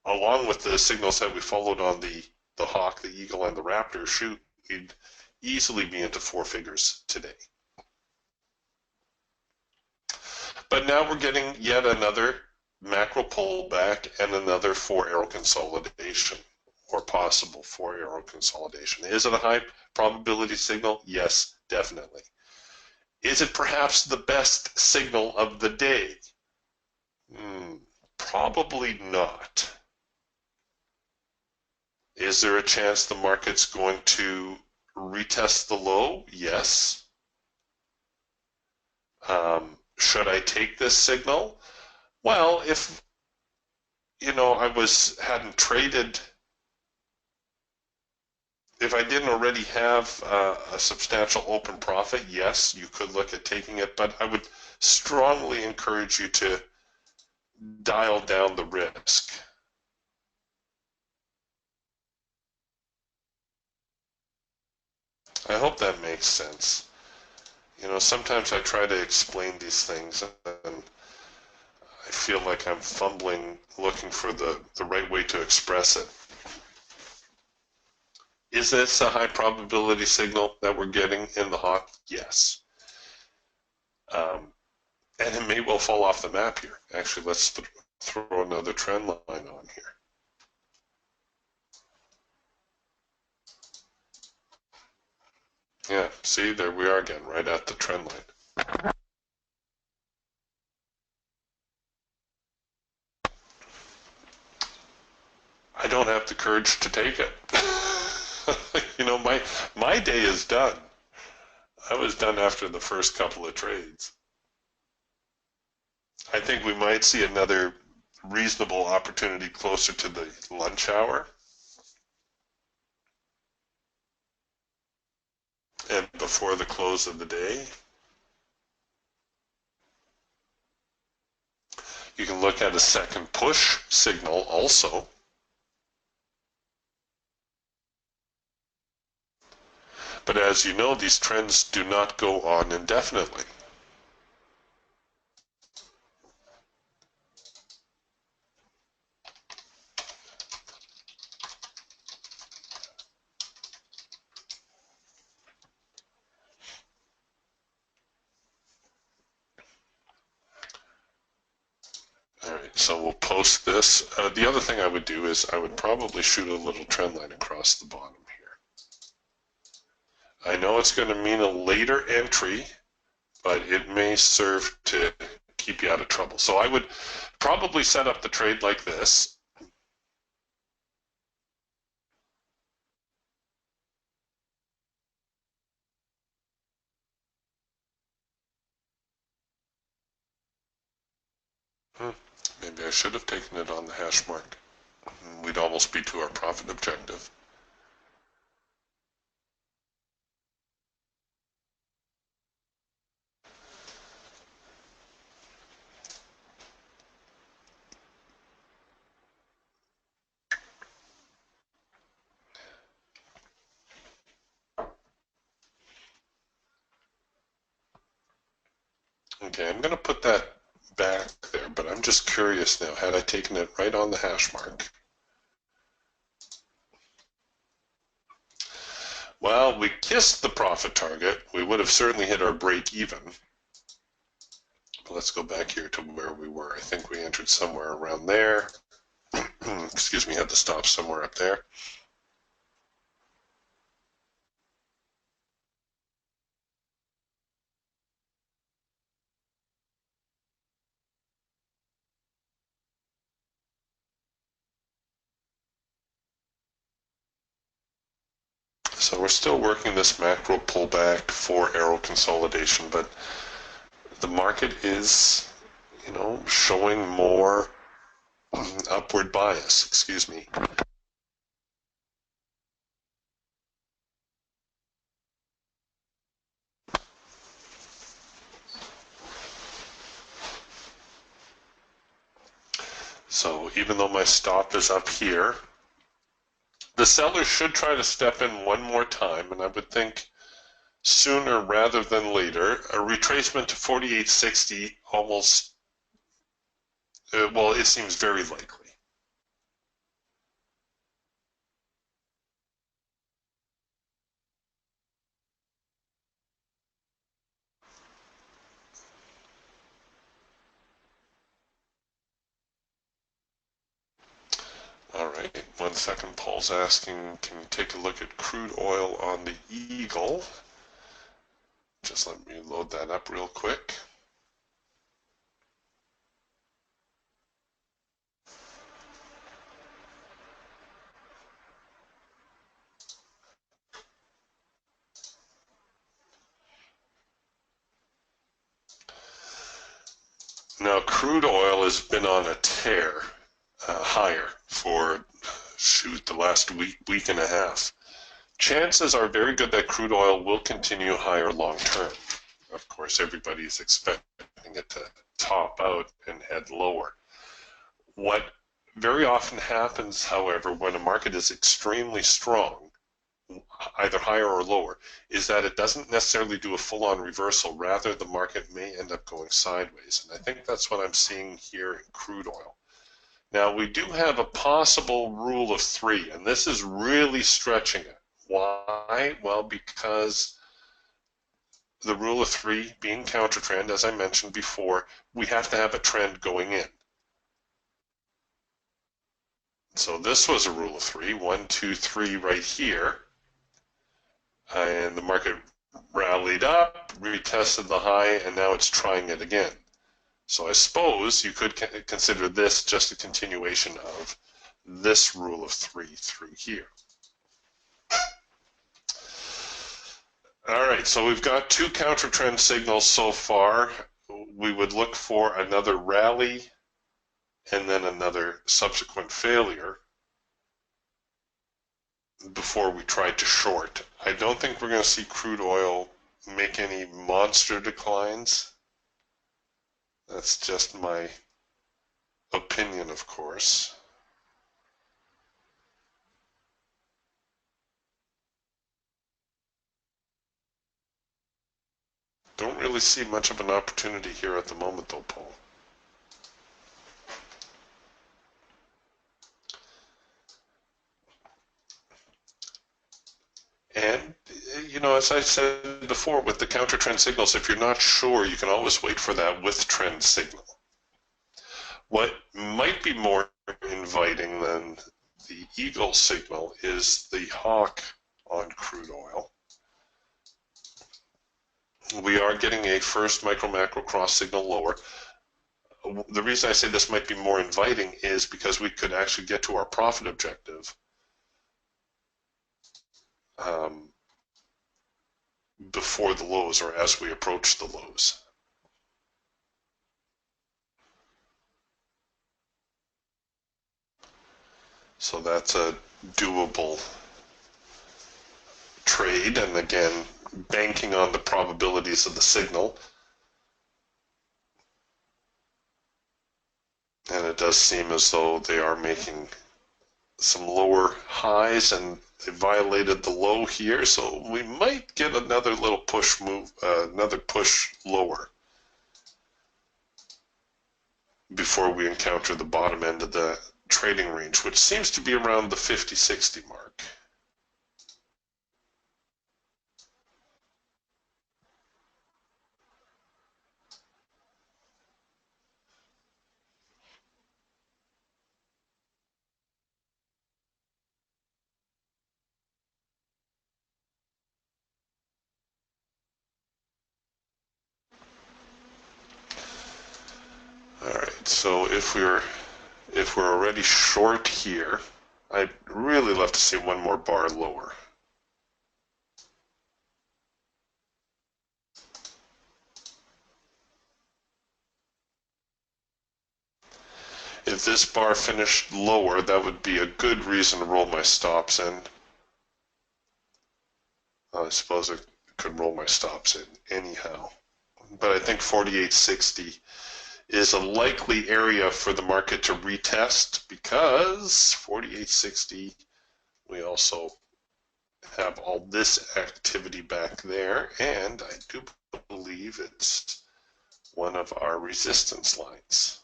along with the signals that we followed on the Hawk, the Eagle, and the Raptor, shoot, we'd easily be into four figures today. But now we're getting yet another macro pullback and another four-arrow consolidation, or possible four-arrow consolidation. Is it a high probability signal? Yes, definitely. Is it perhaps the best signal of the day? Probably not. Is there a chance the market's going to retest the low? Yes. Should I take this signal? Well, if I hadn't traded, if I didn't already have a substantial open profit, yes, you could look at taking it, but I would strongly encourage you to dial down the risk. I hope that makes sense. Sometimes I try to explain these things and I feel like I'm fumbling looking for the right way to express it. Is this a high probability signal that we're getting in the Hawk? Yes. And it may well fall off the map here. Actually, let's throw another trend line on here. Yeah, see, there we are again, right at the trend line. I don't have the courage to take it. My day is done. I was done after the first couple of trades. I think we might see another reasonable opportunity closer to the lunch hour and before the close of the day. You can look at a second push signal also. But as you know, these trends do not go on indefinitely. All right, so we'll post this. The other thing I would do is I would probably shoot a little trend line across the bottom here. I know it's going to mean a later entry, but it may serve to keep you out of trouble. So I would probably set up the trade like this. Maybe I should have taken it on the hash mark. We'd almost be to our profit objective. Okay, I'm going to put that back there, but I'm just curious now, had I taken it right on the hash mark? Well, we kissed the profit target. We would have certainly hit our break even. Let's go back here to where we were. I think we entered somewhere around there. Excuse me, had to stop somewhere up there. So we're still working this macro pullback for arrow consolidation, but the market is, showing more upward bias, excuse me. even though my stop is up here. The seller should try to step in one more time, and I would think sooner rather than later. A retracement to 48.60 almost, well, it seems very likely. All right, 1 second. Paul's asking, can you take a look at crude oil on the Eagle? Just let me load that up real quick. Now, crude oil has been on a tear higher for, the last week and a half. Chances are very good that crude oil will continue higher long term. Of course, everybody's expecting it to top out and head lower. What very often happens, however, when a market is extremely strong, either higher or lower, is that it doesn't necessarily do a full-on reversal. Rather, the market may end up going sideways. And I think that's what I'm seeing here in crude oil. Now, we do have a possible rule of three, and this is really stretching it. Why? Well, because the rule of three being counter trend, as I mentioned before, we have to have a trend going in. So this was a rule of three, 1, 2, 3 right here. And the market rallied up, retested the high, and now it's trying it again. So I suppose you could consider this just a continuation of this rule of three through here. All right, so we've got two counter trend signals so far. We would look for another rally and then another subsequent failure before we try to short. I don't think we're going to see crude oil make any monster declines. That's just my opinion, of course. Don't really see much of an opportunity here at the moment, though, Paul. And, you know, as I said before, with the counter trend signals, if you're not sure, you can always wait for that with trend signal. What might be more inviting than the eagle signal is the hawk on crude oil. We are getting a first micro-macro cross signal lower. The reason I say this might be more inviting is because we could actually get to our profit objective before the lows or as we approach the lows. So that's a doable trade, and again, banking on the probabilities of the signal. And it does seem as though they are making some lower highs, and they violated the low here, so we might get another little push move, another push lower before we encounter the bottom end of the trading range, which seems to be around the 50-60 mark. All right, so if we're already short here, I'd really love to see one more bar lower. If this bar finished lower, that would be a good reason to roll my stops in. I suppose I could roll my stops in anyhow. But I think 48.60 is a likely area for the market to retest because 4860, we also have all this activity back there, and I do believe it's one of our resistance lines.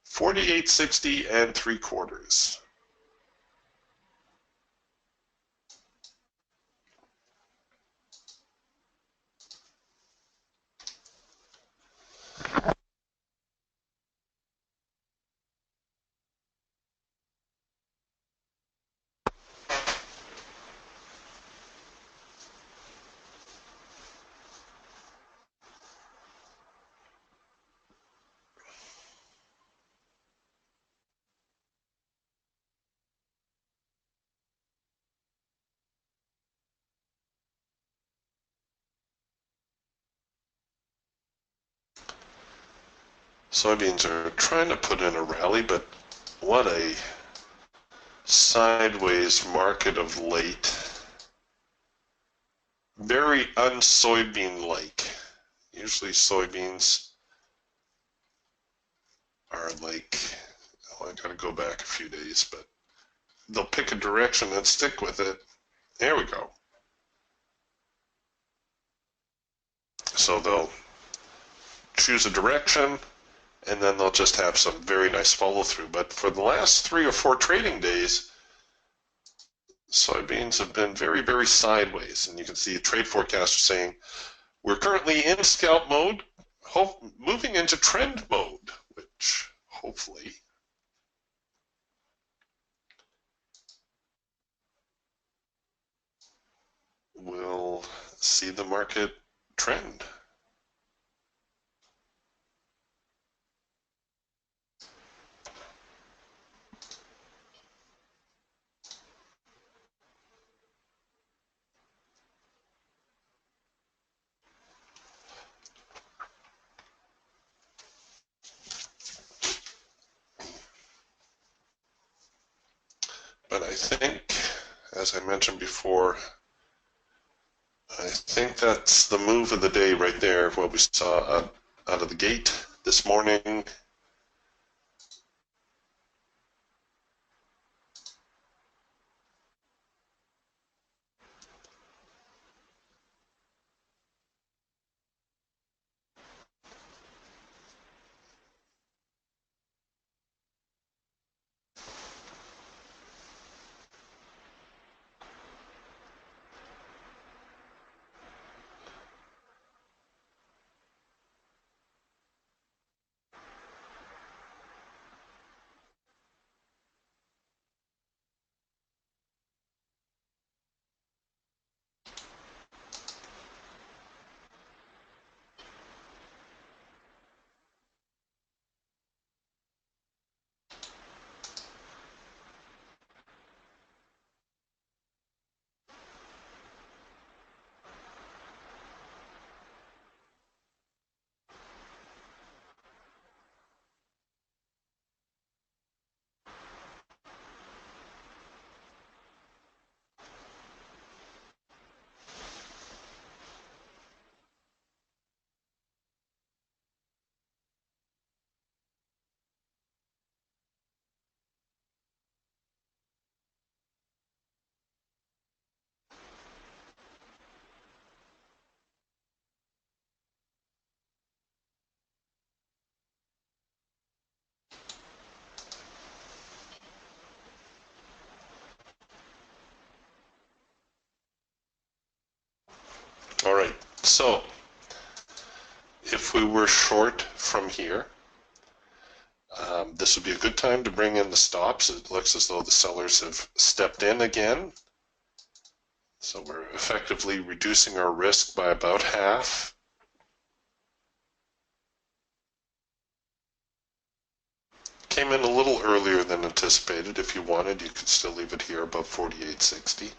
4860 and 3/4. Soybeans are trying to put in a rally, but what a sideways market of late. Very un-soybean-like. Usually soybeans are like, oh, I gotta go back a few days, but they'll pick a direction and stick with it. There we go. So they'll choose a direction, and then they'll just have some very nice follow-through. But for the last 3 or 4 trading days, soybeans have been very, very sideways. And you can see a trade forecaster saying, we're currently in scalp mode, moving into trend mode, which hopefully will see the market trend. But I think, as I mentioned before, I think that's the move of the day right there, what we saw out of the gate this morning. All right, so if we were short from here, this would be a good time to bring in the stops. It looks as though the sellers have stepped in again. So we're effectively reducing our risk by about half. Came in a little earlier than anticipated. If you wanted, you could still leave it here above 48.60.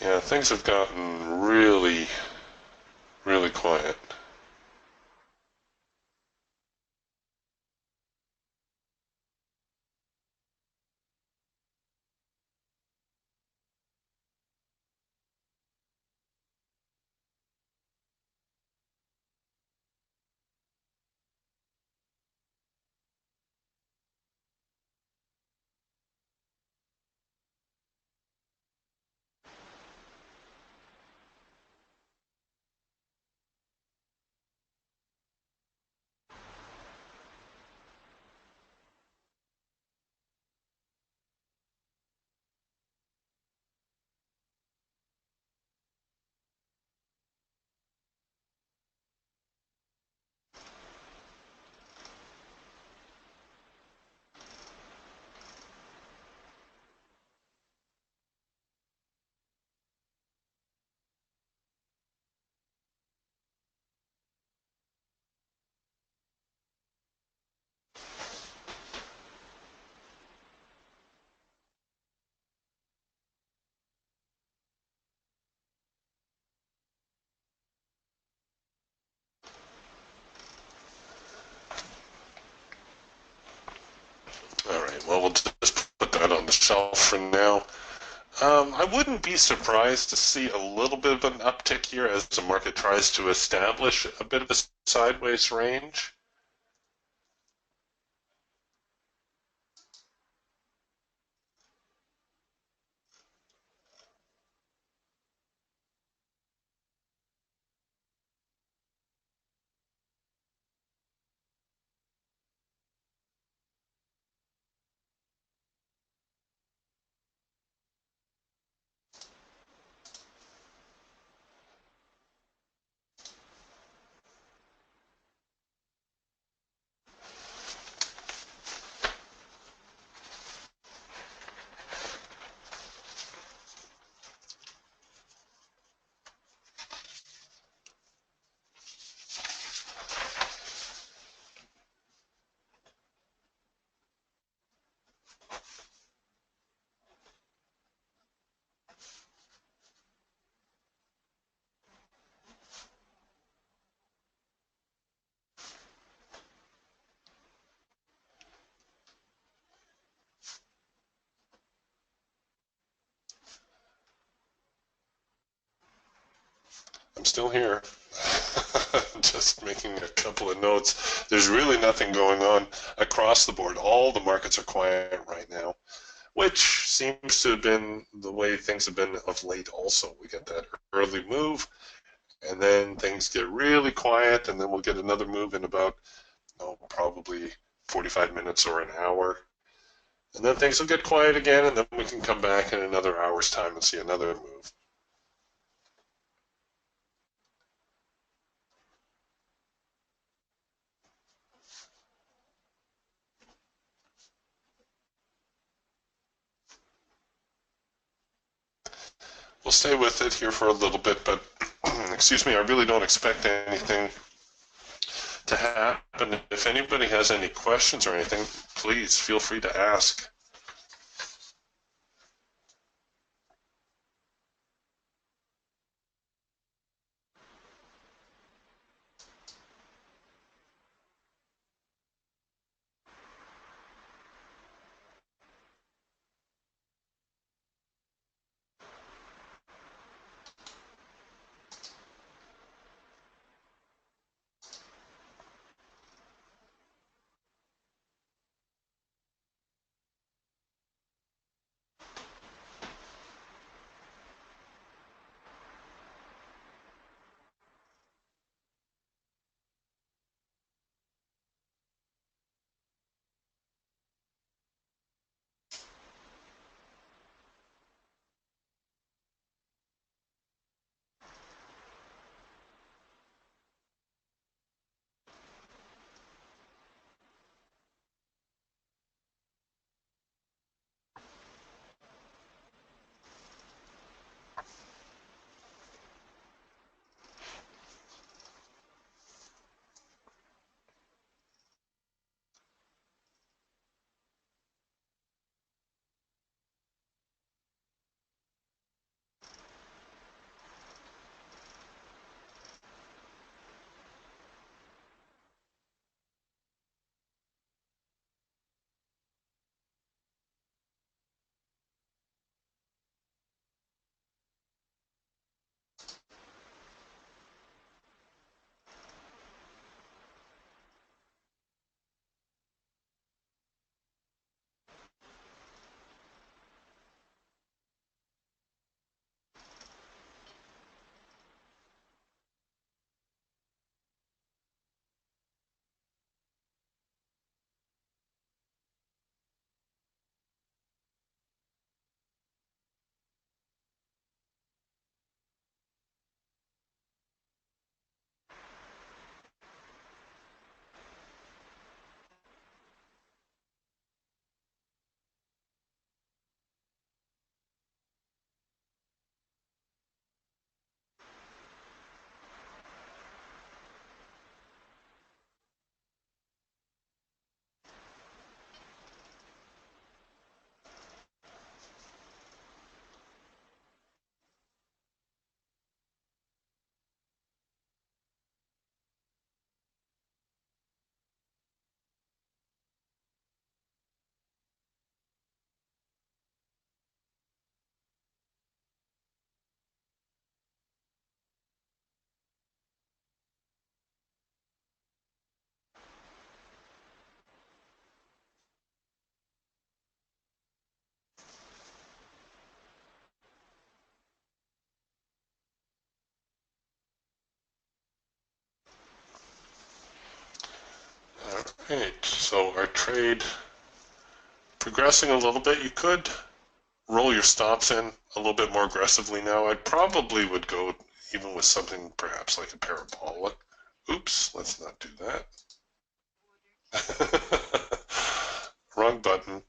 Yeah, things have gotten really, really quiet. All right, well, we'll just put that on the shelf for now. I wouldn't be surprised to see a little bit of an uptick here as the market tries to establish a bit of a sideways range. I'm still here. Just making a couple of notes. There's really nothing going on across the board. All the markets are quiet right now, which seems to have been the way things have been of late also. We get that early move, and then things get really quiet, and then we'll get another move in about, probably 45 minutes or an hour. And then things will get quiet again, and then we can come back in another hour's time and see another move. We'll stay with it here for a little bit, but excuse me, I really don't expect anything to happen. If anybody has any questions or anything, please feel free to ask. Right, so our trade progressing a little bit. You could roll your stops in a little bit more aggressively now. I probably would go even with something perhaps like a parabolic. Oops, let's not do that. Wrong button.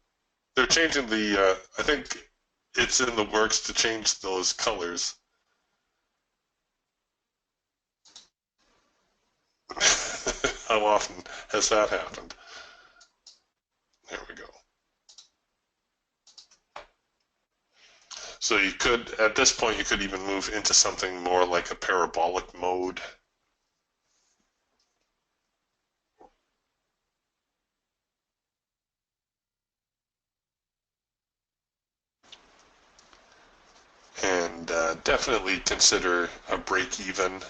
They're changing the, I think it's in the works to change those colors. How often has that happened? There we go. So you could, at this point, you could even move into something more like a parabolic mode. And definitely consider a break even.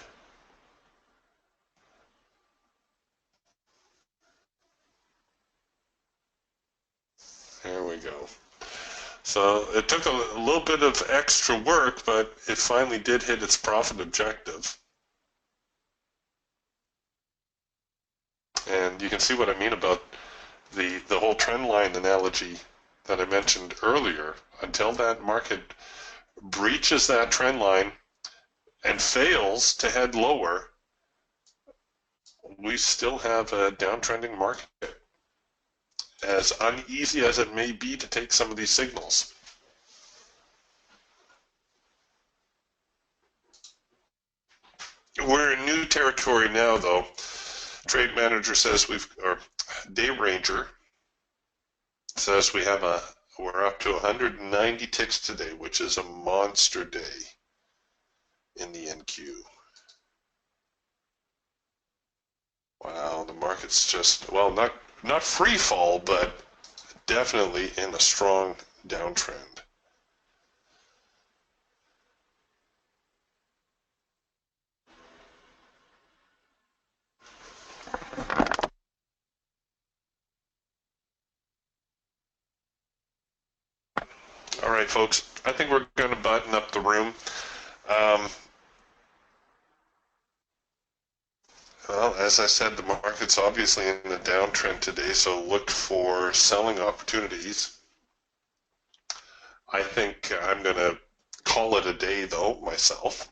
There we go. So it took a little bit of extra work, but it finally did hit its profit objective. And you can see what I mean about the whole trend line analogy that I mentioned earlier. Until that market breaches that trend line and fails to head lower, we still have a downtrending market, as uneasy as it may be to take some of these signals. We're in new territory now, though. Trade manager says or day ranger says we're up to 190 ticks today, which is a monster day in the NQ. Wow, the market's just, well, not free fall, but definitely in a strong downtrend. All right, folks, I think we're going to button up the room. Well, as I said, the market's obviously in a downtrend today, so look for selling opportunities. I think I'm going to call it a day, though, myself.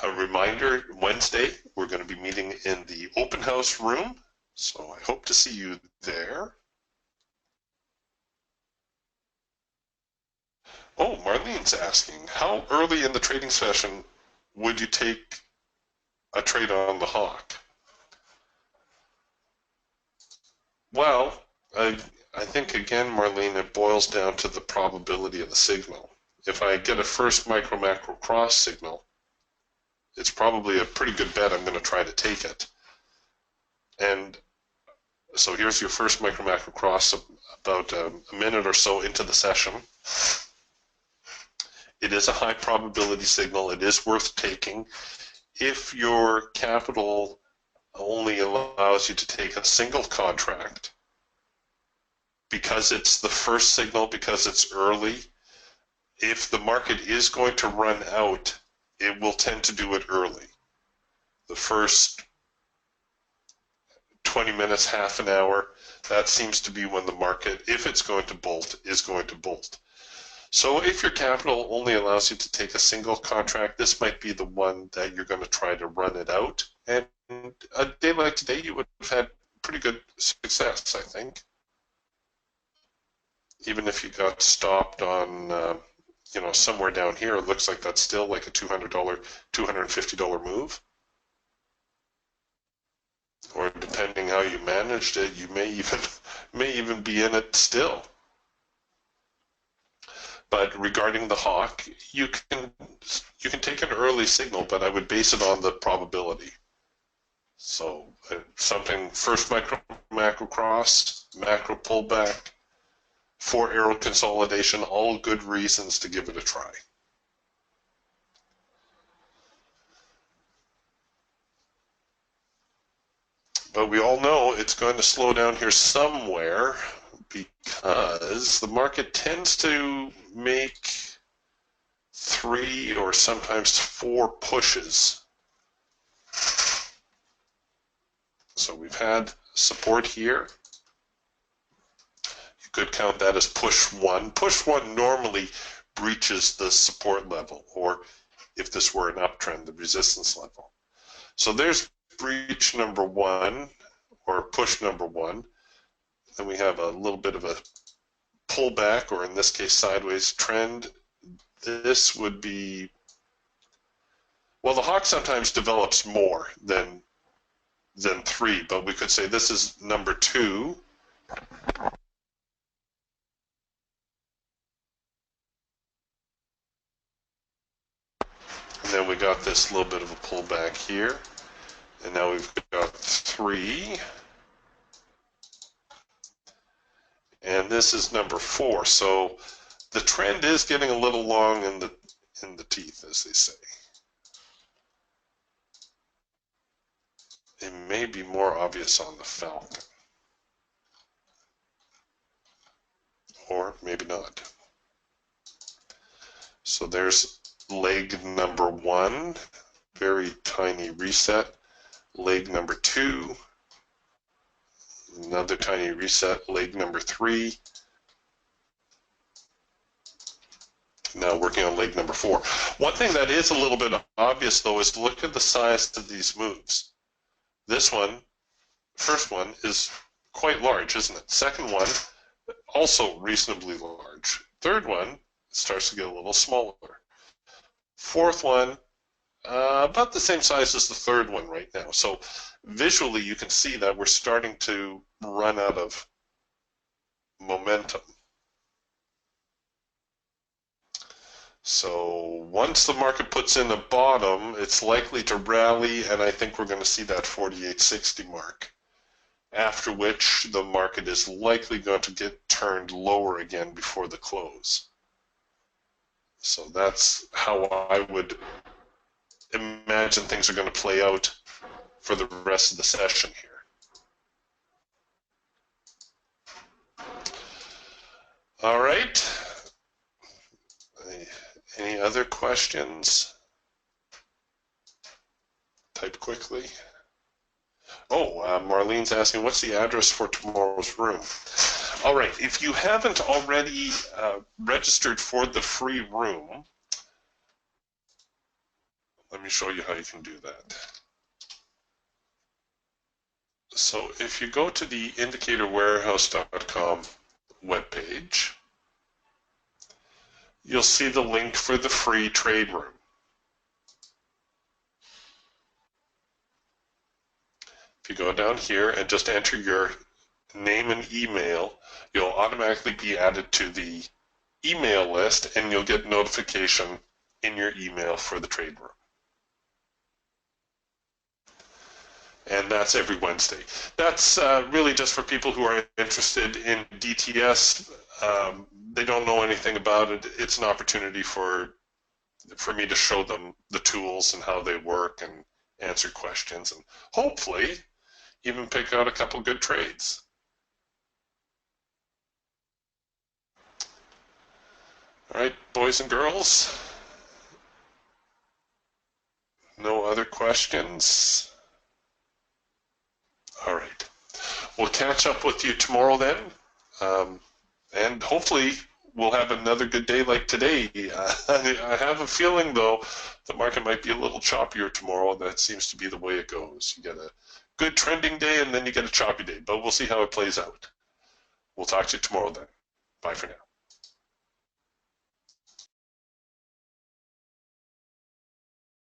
A reminder, Wednesday, we're going to be meeting in the open house room, so I hope to see you there. Oh, Marlene's asking, how early in the trading session would you take a trade on the hawk? Well, I think, again, Marlene, it boils down to the probability of the signal. If I get a first micro-macro cross signal, it's probably a pretty good bet I'm going to try to take it. And so here's your first micro-macro cross about a minute or so into the session. It is a high probability signal. It is worth taking. If your capital only allows you to take a single contract, because it's the first signal, because it's early, if the market is going to run out, it will tend to do it early. The first 20 minutes, half an hour, that seems to be when the market, if it's going to bolt, is going to bolt. So if your capital only allows you to take a single contract, this might be the one that you're going to try to run it out. And a day like today, you would have had pretty good success, I think. Even if you got stopped on, somewhere down here, it looks like that's still like a $200, $250 move. Or depending how you managed it, you may even be in it still. But regarding the hawk, you can take an early signal, but I would base it on the probability. So something first macro cross, macro pullback, 4-arrow consolidation, all good reasons to give it a try. But we all know it's going to slow down here somewhere because the market tends to make 3 or sometimes 4 pushes. So we've had support here. You could count that as push 1. Push 1 normally breaches the support level, or if this were an uptrend, the resistance level. So there's breach number 1, or push number 1. Then we have a little bit of a pullback, or in this case sideways trend. This would be, well, the hawk sometimes develops more than 3, but we could say this is number 2. And then we got this little bit of a pullback here. And now we've got 3. And this is number 4. So the trend is getting a little long in the teeth, as they say. It may be more obvious on the Falcon. Or maybe not. So there's leg number 1, very tiny reset. Leg number 2, another tiny reset. Leg number 3. Now working on leg number 4. One thing that is a little bit obvious, though, is to look at the size of these moves. This one, first one, is quite large, isn't it? Second one, also reasonably large. Third one starts to get a little smaller. Fourth one, about the same size as the third one right now. So visually you can see that we're starting to run out of momentum. So once the market puts in a bottom, it's likely to rally, and I think we're going to see that 48.60 mark, after which the market is likely going to get turned lower again before the close. So that's how I would imagine things are going to play out for the rest of the session here. All right. Any other questions? Type quickly. Oh, Marlene's asking, what's the address for tomorrow's room? All right, if you haven't already registered for the free room, let me show you how you can do that. So if you go to the indicatorwarehouse.com webpage, you'll see the link for the free trade room. If you go down here and just enter your name and email, you'll automatically be added to the email list, and you'll get notification in your email for the trade room. And that's every Wednesday. That's really just for people who are interested in DTS. They don't know anything about it. It's an opportunity for me to show them the tools and how they work and answer questions, and hopefully even pick out a couple good trades. All right, boys and girls, no other questions? All right, we'll catch up with you tomorrow then, and hopefully we'll have another good day like today. I have a feeling, though, the market might be a little choppier tomorrow. That seems to be the way it goes. You get a good trending day, and then you get a choppy day, but we'll see how it plays out. We'll talk to you tomorrow then. Bye for now.